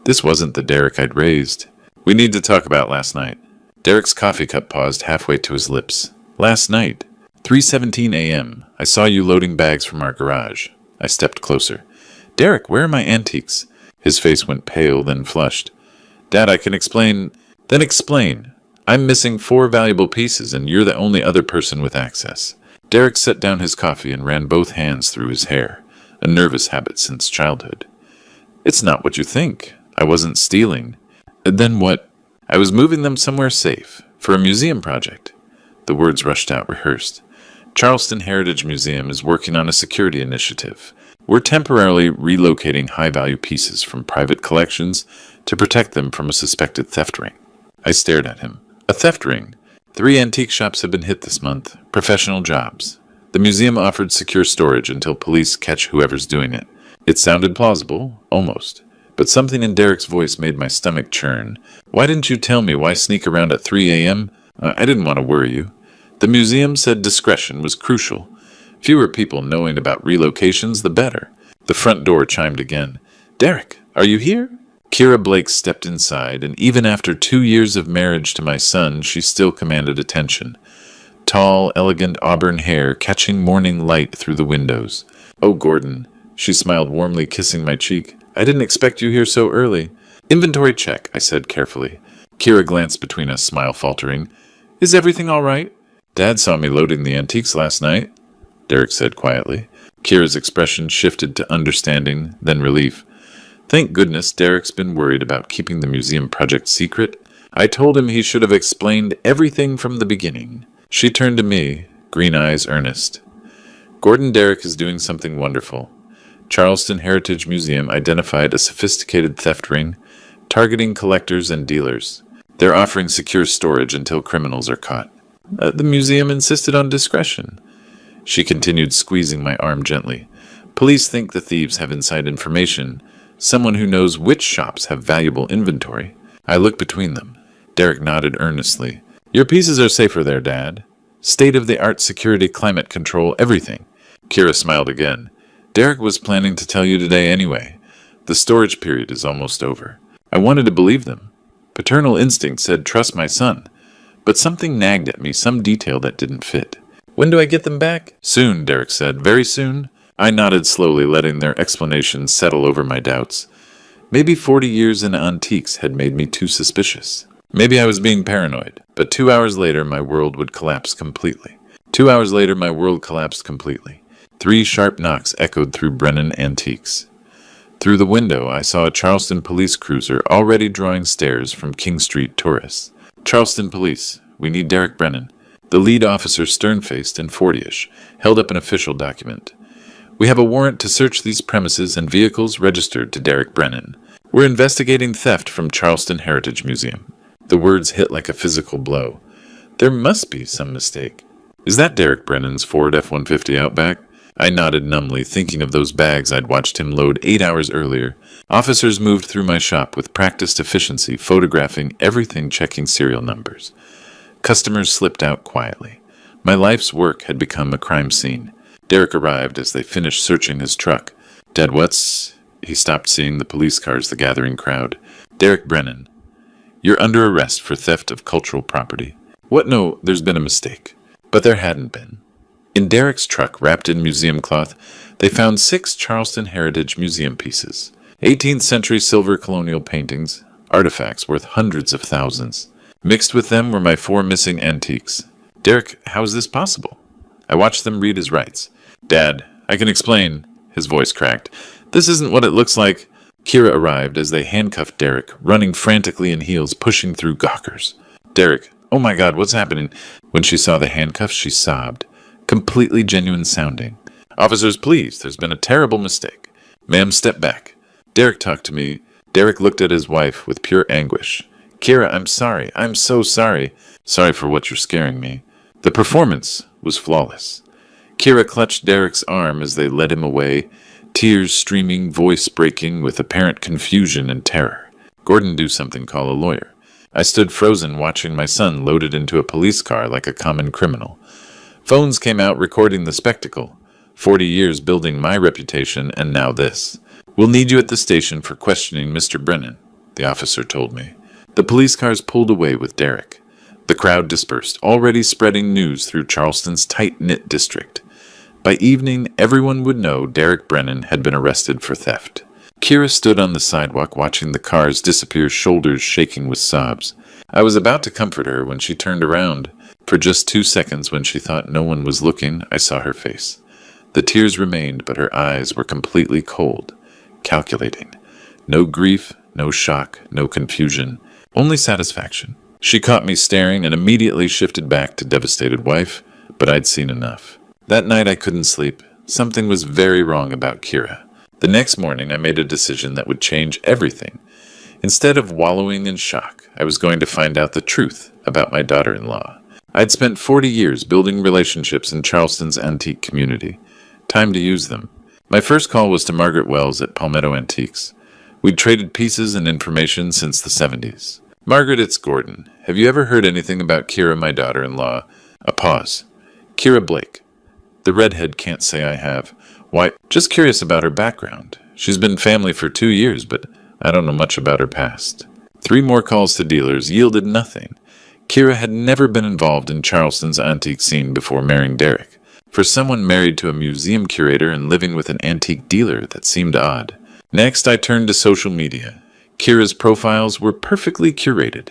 This wasn't the Derek I'd raised. "We need to talk about last night." Derek's coffee cup paused halfway to his lips. "Last night, 3:17 a.m., I saw you loading bags from our garage." I stepped closer. "Derek, where are my antiques?" His face went pale, then flushed. "Dad, I can explain." "Then explain. I'm missing 4 valuable pieces, and you're the only other person with access." Derek set down his coffee and ran both hands through his hair, a nervous habit since childhood. "It's not what you think. I wasn't stealing." "Then what?" "I was moving them somewhere safe, for a museum project." The words rushed out rehearsed. "Charleston Heritage Museum is working on a security initiative. We're temporarily relocating high-value pieces from private collections to protect them from a suspected theft ring." I stared at him. "A theft ring? 3 antique shops have been hit this month. Professional jobs. The museum offered secure storage until police catch whoever's doing it." It sounded plausible, almost. But something in Derek's voice made my stomach churn. "Why didn't you tell me? Why sneak around at 3 a.m.? I didn't want to worry you." The museum said discretion was crucial. Fewer people knowing about relocations, the better. The front door chimed again. "Derek, are you here?" Kira Blake stepped inside, and even after 2 years of marriage to my son, she still commanded attention. Tall, elegant auburn hair catching morning light through the windows. "Oh, Gordon." She smiled warmly, kissing my cheek. "I didn't expect you here so early." "Inventory check," I said carefully. Kira glanced between us, smile faltering. "Is everything all right?" "Dad saw me loading the antiques last night," Derek said quietly. Kira's expression shifted to understanding, then relief. Thank goodness Derek's been worried about keeping the museum project secret. I told him he should have explained everything from the beginning. She turned to me, green eyes earnest. Gordon Derrick is doing something wonderful. Charleston Heritage Museum identified a sophisticated theft ring, targeting collectors and dealers. They're offering secure storage until criminals are caught. The museum insisted on discretion. She continued squeezing my arm gently. Police think the thieves have inside information, someone who knows which shops have valuable inventory. I looked between them. Derrick nodded earnestly. Your pieces are safer there, Dad. State-of-the-art security, climate control, everything. Kira smiled again. Derrick was planning to tell you today anyway. The storage period is almost over. I wanted to believe them. Paternal instinct said trust my son. But something nagged at me, some detail that didn't fit. When do I get them back? Soon, Derrick said. Very soon? I nodded slowly, letting their explanations settle over my doubts. Maybe 40 years in antiques had made me too suspicious. Maybe I was being paranoid. But 2 hours later, my world would collapse completely. 2 hours later, my world collapsed completely. 3 sharp knocks echoed through Brennan Antiques. Through the window, I saw a Charleston police cruiser already drawing stares from King Street tourists. Charleston Police, we need Derrick Brennan. The lead officer, stern-faced and 40-ish, held up an official document. We have a warrant to search these premises and vehicles registered to Derrick Brennan. We're investigating theft from Charleston Heritage Museum. The words hit like a physical blow. There must be some mistake. Is that Derrick Brennan's Ford F-150 Outback? I nodded numbly, thinking of those bags I'd watched him load 8 hours earlier. Officers moved through my shop with practiced efficiency, photographing everything, checking serial numbers. Customers slipped out quietly. My life's work had become a crime scene. Derrick arrived as they finished searching his truck. Dad, what's... He stopped, seeing the police cars, the gathering crowd. Derrick Brennan, you're under arrest for theft of cultural property. What? No, there's been a mistake. But there hadn't been. In Derrick's truck, wrapped in museum cloth, they found 6 Charleston Heritage Museum pieces. 18th century silver colonial paintings, artifacts worth hundreds of thousands. Mixed with them were my 4 missing antiques. Derrick, how is this possible? I watched them read his rights. Dad, I can explain. His voice cracked. This isn't what it looks like. Kira arrived as they handcuffed Derrick, running frantically in heels, pushing through gawkers. Derrick, oh my God, what's happening? When she saw the handcuffs, she sobbed. Completely genuine sounding. Officers, please, there's been a terrible mistake. Ma'am, step back. Derrick talked to me. Derrick looked at his wife with pure anguish. Kira, I'm sorry. I'm so sorry. Sorry for what you're scaring me. The performance was flawless. Kira clutched Derrick's arm as they led him away, tears streaming, voice breaking with apparent confusion and terror. Gordon, do something, call a lawyer. I stood frozen, watching my son loaded into a police car like a common criminal. Phones came out recording the spectacle. 40 years building my reputation, and now this. We'll need you at the station for questioning Mr. Brennan, the officer told me. The police cars pulled away with Derrick. The crowd dispersed, already spreading news through Charleston's tight-knit district. By evening, everyone would know Derrick Brennan had been arrested for theft. Kira stood on the sidewalk watching the cars disappear, shoulders shaking with sobs. I was about to comfort her when she turned around. For just 2 seconds, when she thought no one was looking, I saw her face. The tears remained, but her eyes were completely cold, calculating. No grief, no shock, no confusion, only satisfaction. She caught me staring and immediately shifted back to devastated wife, but I'd seen enough. That night I couldn't sleep. Something was very wrong about Kira. The next morning I made a decision that would change everything. Instead of wallowing in shock, I was going to find out the truth about my daughter-in-law. I'd spent 40 years building relationships in Charleston's antique community. Time to use them. My first call was to Margaret Wells at Palmetto Antiques. We'd traded pieces and information since the 70s. Margaret, it's Gordon. Have you ever heard anything about Kira, my daughter-in-law? A pause. Kira Blake. The redhead can't say I have. Why, just curious about her background. She's been family for 2 years, but I don't know much about her past. 3 more calls to dealers yielded nothing. Kira had never been involved in Charleston's antique scene before marrying Derrick. For someone married to a museum curator and living with an antique dealer, that seemed odd. Next, I turned to social media. Kira's profiles were perfectly curated.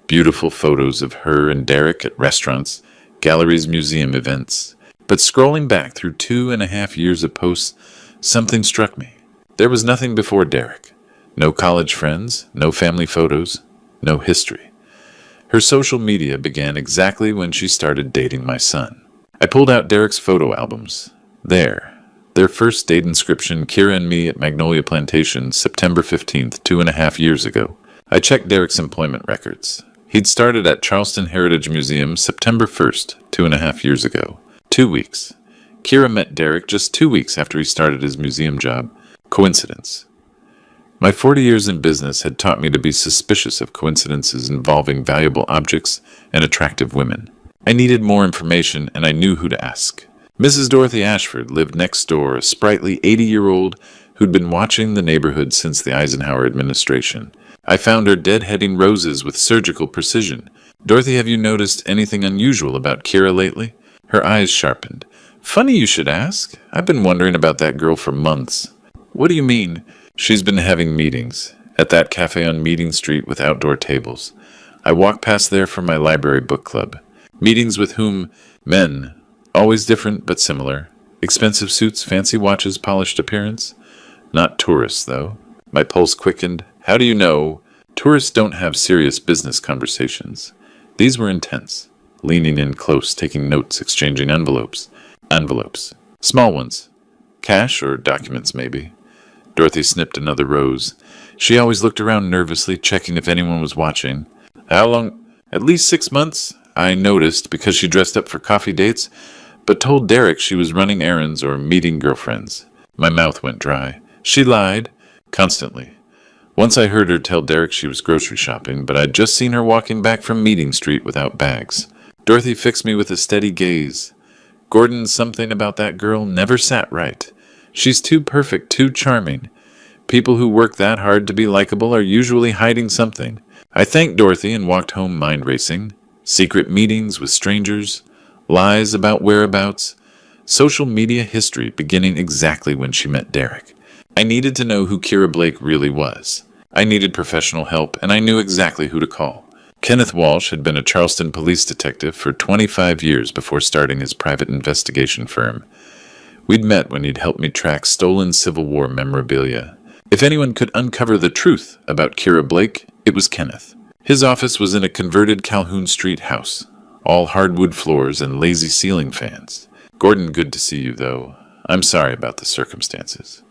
Beautiful photos of her and Derrick at restaurants, galleries, museum events. But scrolling back through 2.5 years of posts, something struck me. There was nothing before Derrick. No college friends, no family photos, no history. Her social media began exactly when she started dating my son. I pulled out Derek's photo albums. There. Their first date inscription, Kira and me at Magnolia Plantation, September 15th, 2.5 years ago. I checked Derek's employment records. He'd started at Charleston Heritage Museum September 1st, 2.5 years ago. 2 weeks. Kira met Derek just 2 weeks after he started his museum job. Coincidence. My 40 years in business had taught me to be suspicious of coincidences involving valuable objects and attractive women. I needed more information, and I knew who to ask. Mrs. Dorothy Ashford lived next door, a sprightly 80-year-old who'd been watching the neighborhood since the Eisenhower administration. I found her deadheading roses with surgical precision. Dorothy, have you noticed anything unusual about Kira lately? Her eyes sharpened. Funny you should ask. I've been wondering about that girl for months. What do you mean? She's been having meetings at that cafe on Meeting Street with outdoor tables. I walk past there for my library book club. Meetings with whom? Men. Always different but similar. Expensive suits, fancy watches, polished appearance. Not tourists, though. My pulse quickened. How do you know? Tourists don't have serious business conversations. These were intense. Leaning in close, taking notes, exchanging envelopes. Envelopes. Small ones. Cash or documents, maybe. Dorothy snipped another rose. She always looked around nervously, checking if anyone was watching. How long? At least 6 months, I noticed, because she dressed up for coffee dates, but told Derek she was running errands or meeting girlfriends. My mouth went dry. She lied. Constantly. Once I heard her tell Derek she was grocery shopping, but I'd just seen her walking back from Meeting Street without bags. Dorothy fixed me with a steady gaze. Gordon, something about that girl never sat right. She's too perfect, too charming. People who work that hard to be likable are usually hiding something. I thanked Dorothy and walked home mind racing. Secret meetings with strangers. Lies about whereabouts. Social media history beginning exactly when she met Derek. I needed to know who Kira Blake really was. I needed professional help, and I knew exactly who to call. Kenneth Walsh had been a Charleston police detective for 25 years before starting his private investigation firm. We'd met when he'd helped me track stolen Civil War memorabilia. If anyone could uncover the truth about Kira Blake, it was Kenneth. His office was in a converted Calhoun Street house, all hardwood floors and lazy ceiling fans. Gordon, good to see you, though. I'm sorry about the circumstances.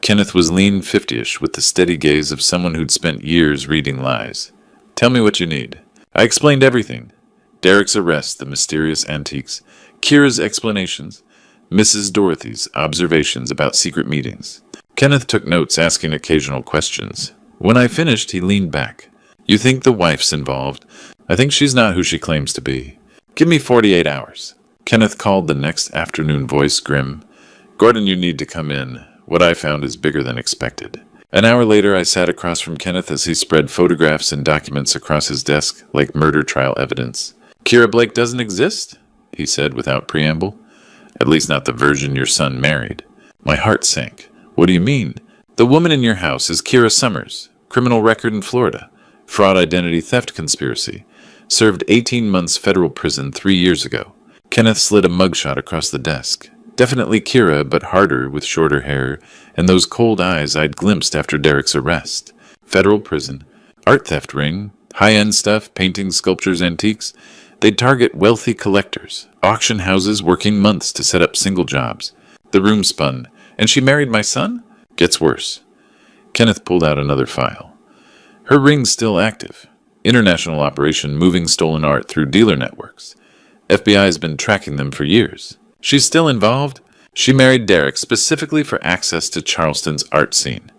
Kenneth was lean 50-ish, with the steady gaze of someone who'd spent years reading lies. Tell me what you need. I explained everything. Derek's arrest, the mysterious antiques, Kira's explanations, Mrs. Dorothy's observations about secret meetings. Kenneth took notes, asking occasional questions. When I finished, he leaned back. You think the wife's involved? I think she's not who she claims to be. Give me 48 hours. Kenneth called, the next afternoon voice grim. Gordon, you need to come in. What I found is bigger than expected. An hour later, I sat across from Kenneth as he spread photographs and documents across his desk like murder trial evidence. Kira Blake doesn't exist, he said without preamble. At least not the version your son married. My heart sank. What do you mean? The woman in your house is Kira Summers. Criminal record in Florida. Fraud identity theft conspiracy. Served 18 months federal prison 3 years ago. Kenneth slid a mugshot across the desk. Definitely Kira, but harder, with shorter hair, and those cold eyes I'd glimpsed after Derek's arrest. Federal prison. Art theft ring. High-end stuff, paintings, sculptures, antiques. They'd target wealthy collectors. Auction houses working months to set up single jobs. The room spun. And she married my son? Gets worse. Kenneth pulled out another file. Her ring's still active. International operation moving stolen art through dealer networks. FBI's been tracking them for years. She's still involved? She married Derek specifically for access to Charleston's art scene.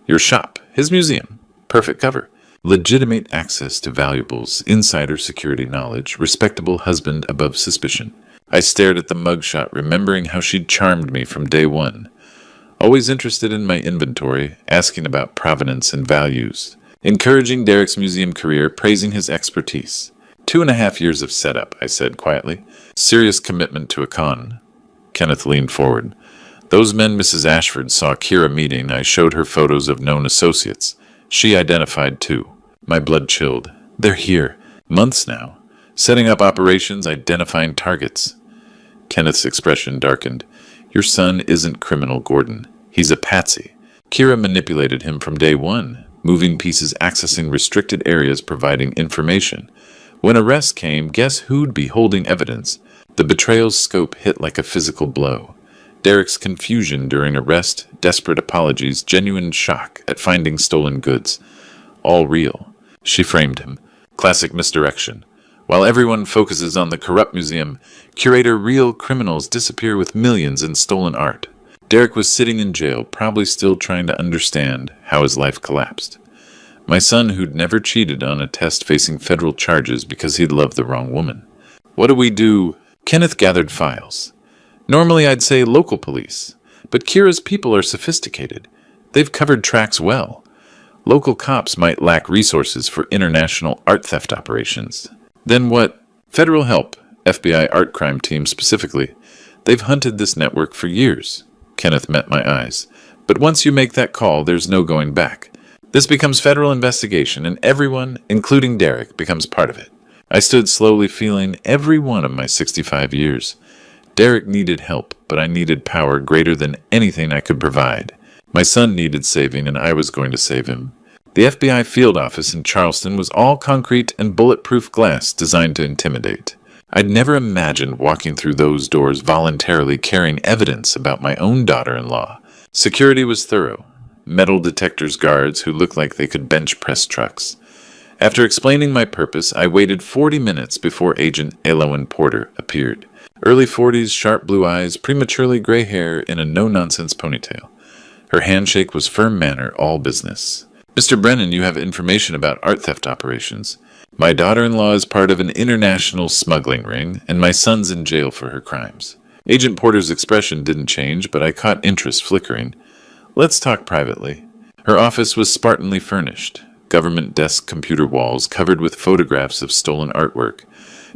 Your shop, his museum. Perfect cover. Legitimate access to valuables, insider security knowledge, respectable husband above suspicion. I stared at the mugshot, remembering how she'd charmed me from day one. Always interested in my inventory, asking about provenance and values. Encouraging Derek's museum career, praising his expertise. 2.5 years of setup, I said quietly. Serious commitment to a con. Kenneth leaned forward. Those men Mrs. Ashford saw Kira meeting, I showed her photos of known associates. She identified too. My blood chilled. They're here. Months now. Setting up operations, identifying targets. Kenneth's expression darkened. Your son isn't criminal, Gordon. He's a patsy. Kira manipulated him from day one. moving pieces accessing restricted areas providing information. When arrest came, guess who'd be holding evidence? The betrayal's scope hit like a physical blow. Derek's confusion during arrest, desperate apologies, genuine shock at finding stolen goods. All real. She framed him. Classic misdirection. While everyone focuses on the corrupt museum, curator real criminals disappear with millions in stolen art. Derek was sitting in jail, probably still trying to understand how his life collapsed. My son, who'd never cheated on a test, facing federal charges because he'd loved the wrong woman. What do we do? Kenneth gathered files. Normally I'd say local police, but Kira's people are sophisticated. They've covered tracks well. Local cops might lack resources for international art theft operations. Then what? Federal help, FBI art crime team specifically. They've hunted this network for years. Kenneth met my eyes. But once you make that call, there's no going back. This becomes federal investigation, and everyone, including Derek, becomes part of it. I stood slowly, feeling every one of my 65 years. Derek needed help, but I needed power greater than anything I could provide. My son needed saving, and I was going to save him. The FBI field office in Charleston was all concrete and bulletproof glass designed to intimidate. I'd never imagined walking through those doors voluntarily carrying evidence about my own daughter-in-law. Security was thorough. Metal detectors guards who looked like they could bench press trucks. After explaining my purpose, I waited 40 minutes before Agent Elowen Porter appeared. Early 40s, sharp blue eyes, prematurely gray hair in a no-nonsense ponytail. Her handshake was firm manner, all business. Mr. Brennan, you have information about art theft operations. My daughter-in-law is part of an international smuggling ring, and my son's in jail for her crimes. Agent Porter's expression didn't change, but I caught interest flickering. Let's talk privately. Her office was spartanly furnished. Government desk computer walls covered with photographs of stolen artwork.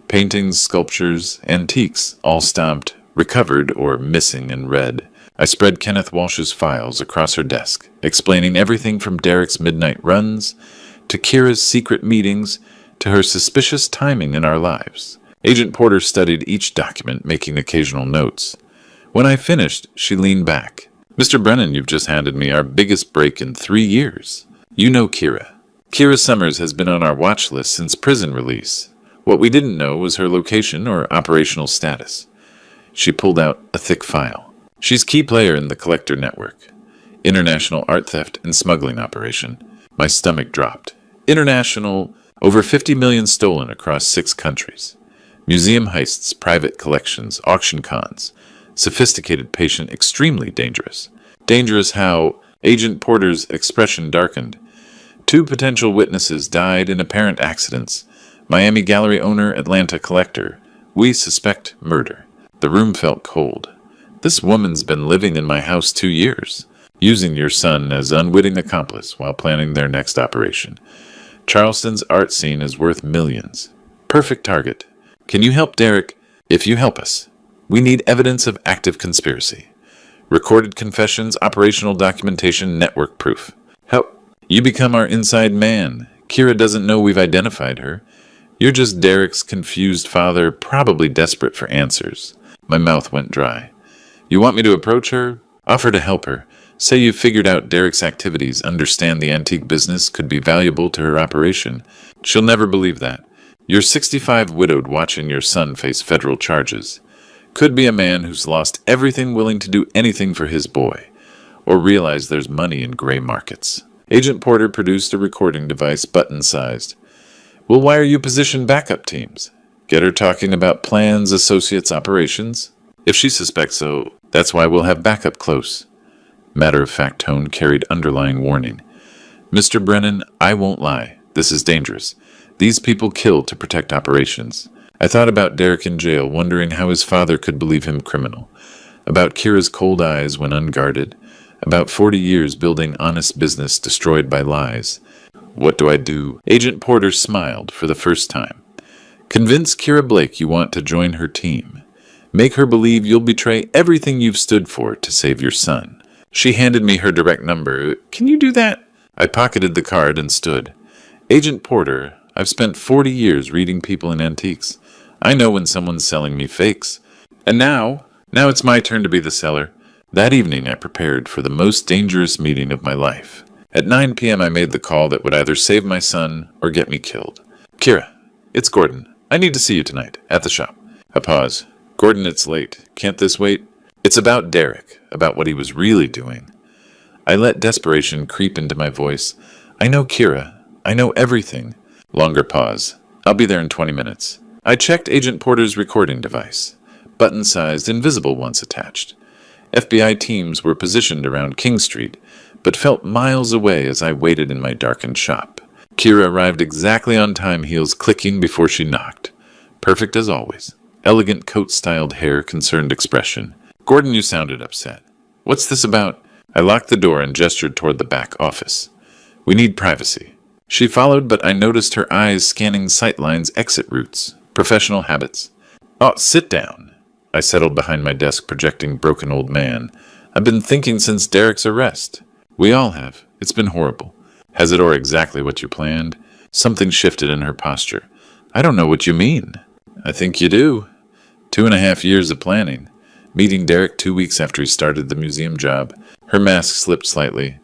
Paintings, sculptures, antiques, all stamped, recovered, or missing in red. I spread Kenneth Walsh's files across her desk, explaining everything from Derek's midnight runs, to Kira's secret meetings, to her suspicious timing in our lives. Agent Porter studied each document, making occasional notes. When I finished, she leaned back. Mr. Brennan, you've just handed me our biggest break in 3 years. You know Kira. Kira Summers has been on our watch list since prison release. What we didn't know was her location or operational status. She pulled out a thick file. She's key player in the Collector Network. International art theft and smuggling operation. My stomach dropped. International, over 50 million stolen across 6 countries. Museum heists, private collections, auction cons. Sophisticated patient, extremely dangerous. Dangerous how Agent Porter's expression darkened. 2 potential witnesses died in apparent accidents. Miami Gallery owner, Atlanta collector. We suspect murder. The room felt cold. This woman's been living in my house 2 years, using your son as unwitting accomplice while planning their next operation. Charleston's art scene is worth millions. Perfect target. Can you help Derek? If you help us. We need evidence of active conspiracy. Recorded confessions, operational documentation, network proof. Help. You become our inside man. Kira doesn't know we've identified her. You're just Derek's confused father, probably desperate for answers. My mouth went dry. You want me to approach her? Offer to help her. Say you've figured out Derek's activities, understand the antique business could be valuable to her operation. She'll never believe that. You're 65 widowed watching your son face federal charges. Could be a man who's lost everything willing to do anything for his boy, or realize there's money in gray markets. Agent Porter produced a recording device button-sized. We'll wire you position backup teams. Get her talking about plans, associates, operations. If she suspects so, that's why we'll have backup close. Matter-of-fact tone carried underlying warning. Mr. Brennan, I won't lie. This is dangerous. These people kill to protect operations. I thought about Derek in jail, wondering how his father could believe him criminal. About Kira's cold eyes when unguarded. About 40 years building honest business destroyed by lies. What do I do? Agent Porter smiled for the first time. Convince Kira Blake you want to join her team. Make her believe you'll betray everything you've stood for to save your son. She handed me her direct number. Can you do that? I pocketed the card and stood. Agent Porter, I've spent 40 years reading people in antiques. I know when someone's selling me fakes. And now it's my turn to be the seller. That evening I prepared for the most dangerous meeting of my life. At 9 p.m. I made the call that would either save my son or get me killed. Kira, it's Gordon. I need to see you tonight, at the shop. A pause. Gordon, it's late. Can't this wait? It's about Derek, about what he was really doing. I let desperation creep into my voice. I know Kira. I know everything. Longer pause. I'll be there in 20 minutes. I checked Agent Porter's recording device. Button-sized, invisible ones attached. FBI teams were positioned around King Street, but felt miles away as I waited in my darkened shop. Kira arrived exactly on time, heels clicking before she knocked. Perfect as always. Elegant coat-styled hair, concerned expression. Gordon, you sounded upset. What's this about? I locked the door and gestured toward the back office. We need privacy. She followed, but I noticed her eyes scanning Sightline's exit routes, professional habits. Oh, sit down. I settled behind my desk, projecting broken old man. I've been thinking since Derek's arrest. We all have. It's been horrible. Has it or exactly what you planned? Something shifted in her posture. I don't know what you mean. I think you do. 2.5 years of planning. Meeting Derek 2 weeks after he started the museum job. Her mask slipped slightly.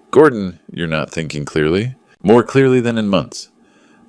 Gordon, you're not thinking clearly. More clearly than in months.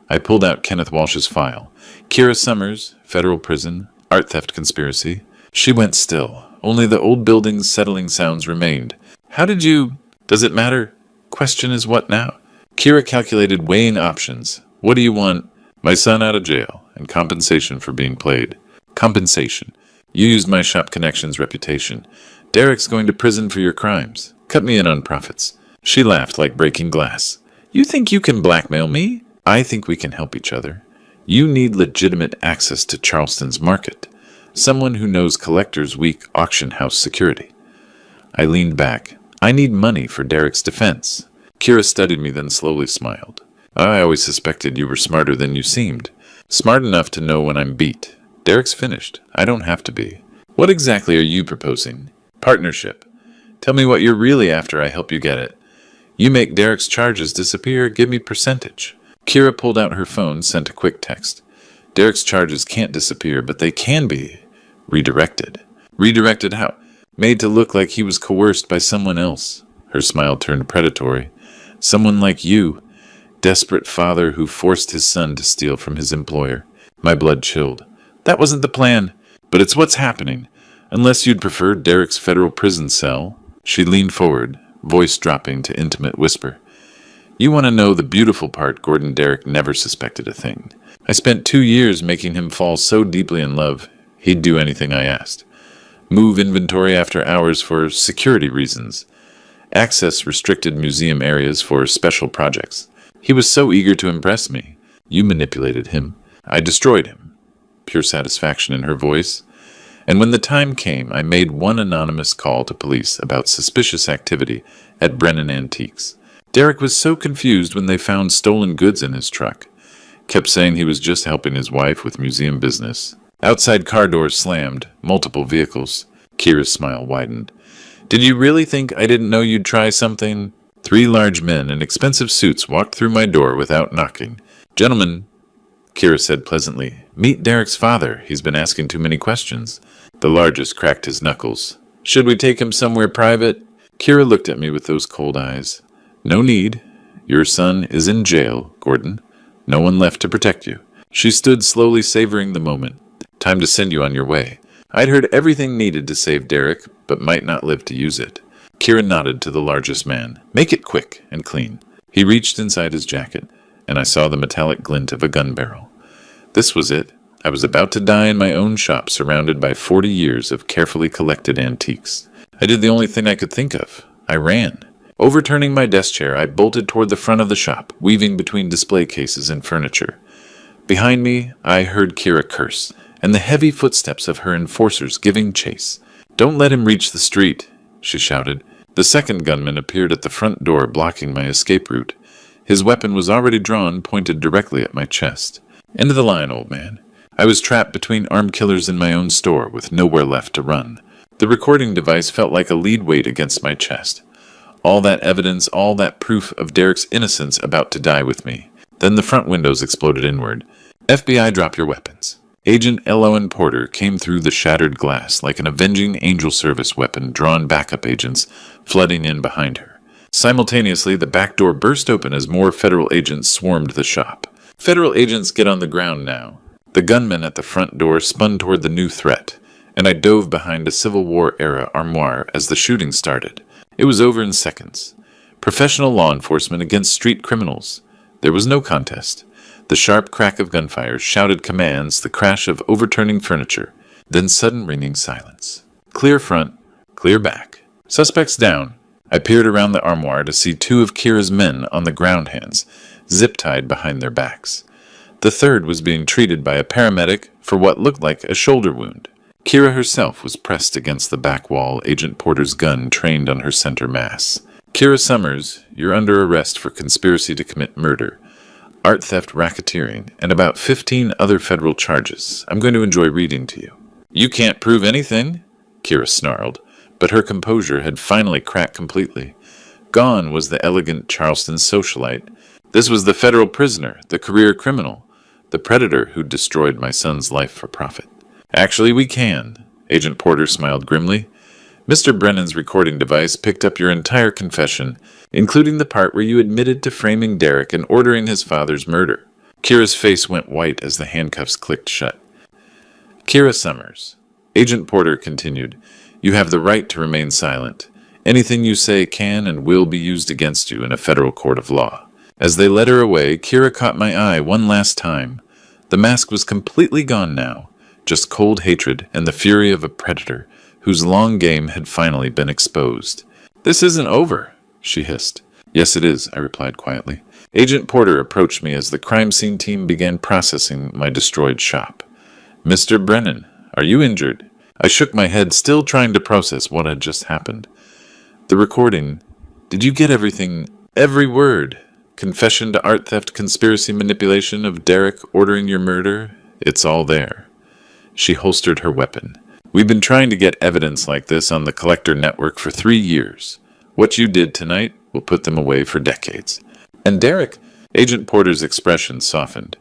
I pulled out Kenneth Walsh's file. Kira Summers, federal prison, art theft conspiracy. She went still. Only the old building's settling sounds remained. How did you... Does it matter? Question is what now? Kira calculated, weighing options. What do you want? My son out of jail, and compensation for being played. Compensation. You used my shop connections reputation. Derek's going to prison for your crimes. Cut me in on profits. She laughed like breaking glass. You think you can blackmail me? I think we can help each other. You need legitimate access to Charleston's market. Someone who knows collectors' weak auction house security. I leaned back. I need money for Derek's defense. Kira studied me, then slowly smiled. I always suspected you were smarter than you seemed. Smart enough to know when I'm beat. Derek's finished. I don't have to be. What exactly are you proposing? Partnership. Tell me what you're really after, I help you get it. You make Derek's charges disappear, give me percentage. Kira pulled out her phone, sent a quick text. Derek's charges can't disappear, but they can be redirected. Redirected how? Made to look like he was coerced by someone else. Her smile turned predatory. Someone like you. Desperate father who forced his son to steal from his employer. My blood chilled. That wasn't the plan, but it's what's happening. Unless you'd prefer Derek's federal prison cell. She leaned forward, voice dropping to intimate whisper. You want to know the beautiful part? Gordon Derek never suspected a thing. I spent 2 years making him fall so deeply in love, he'd do anything I asked. Move inventory after hours for security reasons. Access restricted museum areas for special projects. He was so eager to impress me. You manipulated him. I destroyed him. Pure satisfaction in her voice. And when the time came, I made one anonymous call to police about suspicious activity at Brennan Antiques. Derek was so confused when they found stolen goods in his truck. Kept saying he was just helping his wife with museum business. Outside car doors slammed, multiple vehicles. Kira's smile widened. Did you really think I didn't know you'd try something? 3 large men in expensive suits walked through my door without knocking. Gentlemen, Kira said pleasantly, meet Derek's father. He's been asking too many questions. The largest cracked his knuckles. Should we take him somewhere private? Kira looked at me with those cold eyes. No need. Your son is in jail, Gordon. No one left to protect you. She stood slowly savoring the moment. Time to send you on your way. I'd heard everything needed to save Derek, but might not live to use it. Kira nodded to the largest man. Make it quick and clean. He reached inside his jacket, and I saw the metallic glint of a gun barrel. This was it. I was about to die in my own shop, surrounded by 40 years of carefully collected antiques. I did the only thing I could think of. I ran. Overturning my desk chair, I bolted toward the front of the shop, weaving between display cases and furniture. Behind me, I heard Kira curse, and the heavy footsteps of her enforcers giving chase. Don't let him reach the street, she shouted. The second gunman appeared at the front door, blocking my escape route. His weapon was already drawn, pointed directly at my chest. End of the line, old man. I was trapped between armed killers in my own store, with nowhere left to run. The recording device felt like a lead weight against my chest. All that evidence, all that proof of Derek's innocence about to die with me. Then the front windows exploded inward. FBI, drop your weapons. Agent Elowen Porter came through the shattered glass like an avenging angel service weapon, drawn backup agents flooding in behind her. Simultaneously, the back door burst open as more federal agents swarmed the shop. Federal agents get on the ground now. The gunman at the front door spun toward the new threat, and I dove behind a Civil War-era armoire as the shooting started. It was over in seconds. Professional law enforcement against street criminals. There was no contest. The sharp crack of gunfire shouted commands, the crash of overturning furniture, then sudden ringing silence. Clear front, clear back. Suspects down. I peered around the armoire to see two of Kira's men on the ground hands, zip-tied behind their backs. The third was being treated by a paramedic for what looked like a shoulder wound. Kira herself was pressed against the back wall, Agent Porter's gun trained on her center mass. Kira Summers, you're under arrest for conspiracy to commit murder, art theft, racketeering, and about 15 other federal charges. I'm going to enjoy reading to you. You can't prove anything, Kira snarled, but her composure had finally cracked completely. Gone was the elegant Charleston socialite. This was the federal prisoner, the career criminal, the predator who destroyed my son's life for profit. Actually, we can, Agent Porter smiled grimly. Mr. Brennan's recording device picked up your entire confession, including the part where you admitted to framing Derek and ordering his father's murder. Kira's face went white as the handcuffs clicked shut. Kira Summers, Agent Porter continued, you have the right to remain silent. Anything you say can and will be used against you in a federal court of law. As they led her away, Kira caught my eye one last time. The mask was completely gone now, just cold hatred and the fury of a predator whose long game had finally been exposed. This isn't over, she hissed. Yes, it is, I replied quietly. Agent Porter approached me as the crime scene team began processing my destroyed shop. Mr. Brennan, are you injured? I shook my head, still trying to process what had just happened. The recording. Did you get everything? Every word. Confession to art theft, conspiracy, manipulation of Derek ordering your murder? It's all there. She holstered her weapon. We've been trying to get evidence like this on the Collector Network for 3 years. What you did tonight will put them away for decades. And Derek? Agent Porter's expression softened.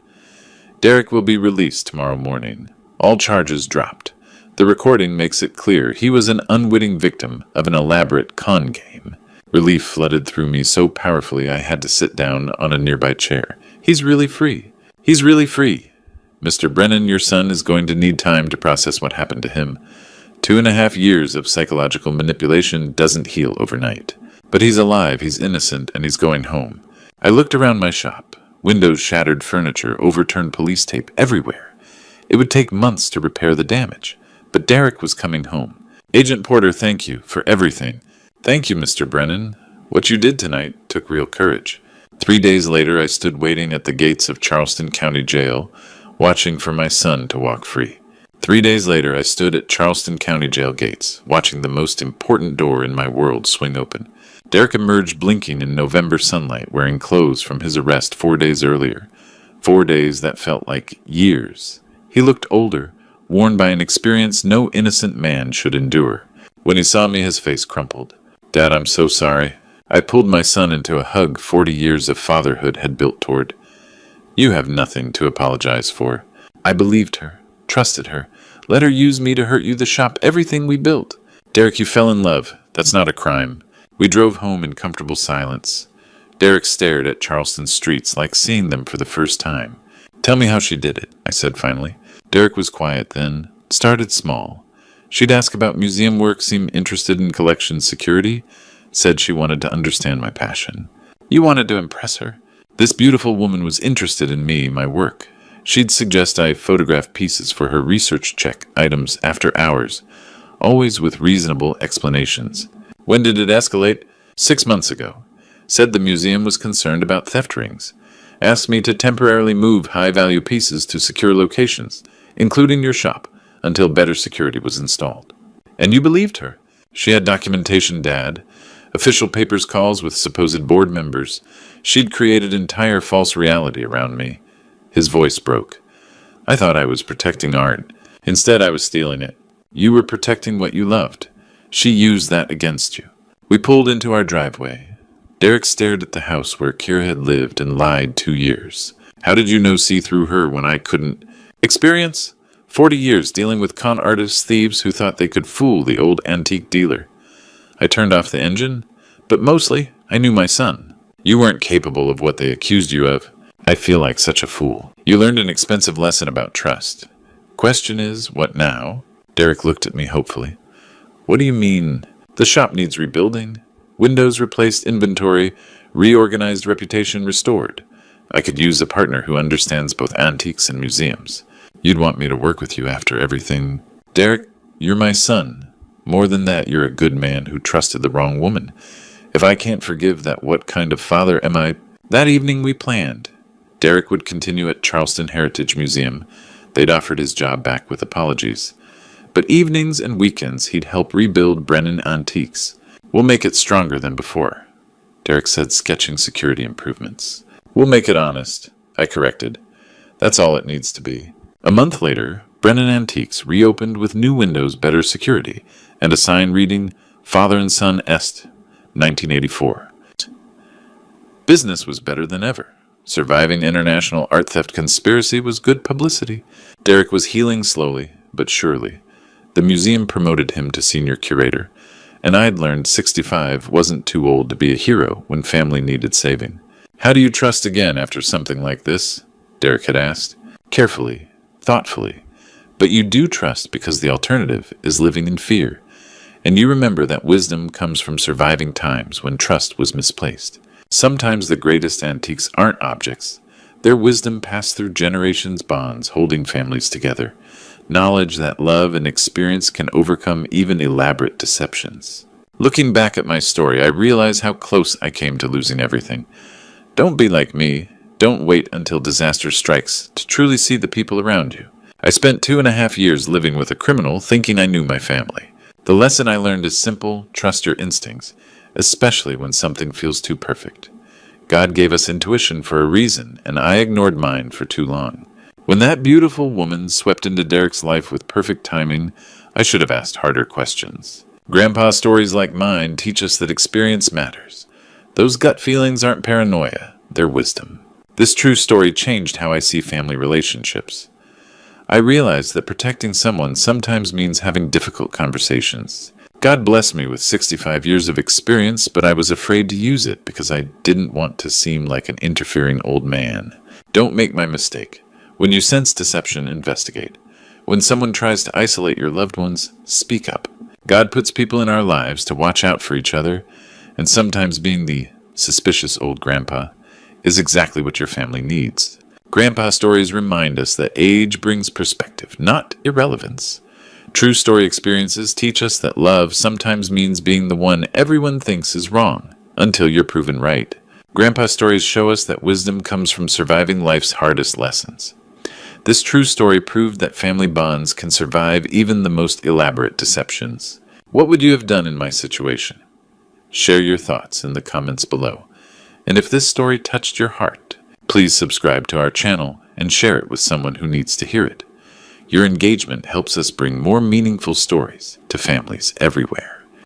Derek will be released tomorrow morning. All charges dropped. The recording makes it clear he was an unwitting victim of an elaborate con game. Relief flooded through me so powerfully I had to sit down on a nearby chair. He's really free. He's really free. Mr. Brennan, your son is going to need time to process what happened to him. 2.5 years of psychological manipulation doesn't heal overnight. But he's alive, he's innocent, and he's going home. I looked around my shop. Windows, shattered furniture, overturned police tape everywhere. It would take months to repair the damage. But Derek was coming home. Agent Porter, thank you for everything. Thank you, Mr. Brennan. What you did tonight took real courage. 3 days later, I stood waiting at the gates of Charleston County Jail, watching for my son to walk free. 3 days later, I stood at Charleston County Jail gates, watching the most important door in my world swing open. Derek emerged blinking in November sunlight, wearing clothes from his arrest 4 days earlier. 4 days that felt like years. He looked older, worn by an experience no innocent man should endure. When he saw me, his face crumpled. Dad, I'm so sorry. I pulled my son into a hug 40 years of fatherhood had built toward. You have nothing to apologize for. I believed her, trusted her, let her use me to hurt you, the shop, everything we built. Derek, you fell in love. That's not a crime. We drove home in comfortable silence. Derek stared at Charleston's streets like seeing them for the first time. Tell me how she did it, I said finally. Derek was quiet then, started small. She'd ask about museum work, seem interested in collection security, said she wanted to understand my passion. You wanted to impress her? This beautiful woman was interested in me, my work. She'd suggest I photograph pieces for her research check items after hours, always with reasonable explanations. When did it escalate? 6 months ago. Said the museum was concerned about theft rings. Asked me to temporarily move high-value pieces to secure locations, including your shop, until better security was installed. And you believed her. She had documentation, Dad. Official papers calls with supposed board members. She'd created entire false reality around me. His voice broke. I thought I was protecting art. Instead, I was stealing it. You were protecting what you loved. She used that against you. We pulled into our driveway. Derek stared at the house where Kira had lived and lied 2 years. How did you see through her when I couldn't? Experience? 40 years dealing with con artists, thieves who thought they could fool the old antique dealer. I turned off the engine, but mostly I knew my son. You weren't capable of what they accused you of. I feel like such a fool. You learned an expensive lesson about trust. Question is, what now? Derek looked at me hopefully. What do you mean? The shop needs rebuilding. Windows replaced, inventory, reorganized, reputation restored. I could use a partner who understands both antiques and museums. You'd want me to work with you after everything. Derek, you're my son. More than that, you're a good man who trusted the wrong woman. If I can't forgive that, what kind of father am I? That evening we planned. Derek would continue at Charleston Heritage Museum. They'd offered his job back with apologies. But evenings and weekends he'd help rebuild Brennan Antiques. We'll make it stronger than before. Derek said, sketching security improvements. We'll make it honest, I corrected. That's all it needs to be. A month later, Brennan Antiques reopened with new windows, better security, and a sign reading, Father and Son Est, 1984. Business was better than ever. Surviving international art theft conspiracy was good publicity. Derek was healing slowly, but surely. The museum promoted him to senior curator, and I'd learned 65 wasn't too old to be a hero when family needed saving. How do you trust again after something like this? Derek had asked. Carefully, thoughtfully. But you do trust because the alternative is living in fear. And you remember that wisdom comes from surviving times when trust was misplaced. Sometimes the greatest antiques aren't objects. Their wisdom passed through generations' bonds, holding families together. Knowledge that love and experience can overcome even elaborate deceptions. Looking back at my story, I realize how close I came to losing everything. Don't be like me. Don't wait until disaster strikes to truly see the people around you. I spent 2.5 years living with a criminal thinking I knew my family. The lesson I learned is simple: trust your instincts, especially when something feels too perfect. God gave us intuition for a reason, and I ignored mine for too long. When that beautiful woman swept into Derek's life with perfect timing, I should have asked harder questions. Grandpa stories like mine teach us that experience matters. Those gut feelings aren't paranoia, they're wisdom. This true story changed how I see family relationships. I realized that protecting someone sometimes means having difficult conversations. God blessed me with 65 years of experience, but I was afraid to use it because I didn't want to seem like an interfering old man. Don't make my mistake. When you sense deception, investigate. When someone tries to isolate your loved ones, speak up. God puts people in our lives to watch out for each other, and sometimes being the suspicious old grandpa is exactly what your family needs. Grandpa stories remind us that age brings perspective, not irrelevance. True story experiences teach us that love sometimes means being the one everyone thinks is wrong, until you're proven right. Grandpa stories show us that wisdom comes from surviving life's hardest lessons. This true story proved that family bonds can survive even the most elaborate deceptions. What would you have done in my situation? Share your thoughts in the comments below. And if this story touched your heart, please subscribe to our channel and share it with someone who needs to hear it. Your engagement helps us bring more meaningful stories to families everywhere.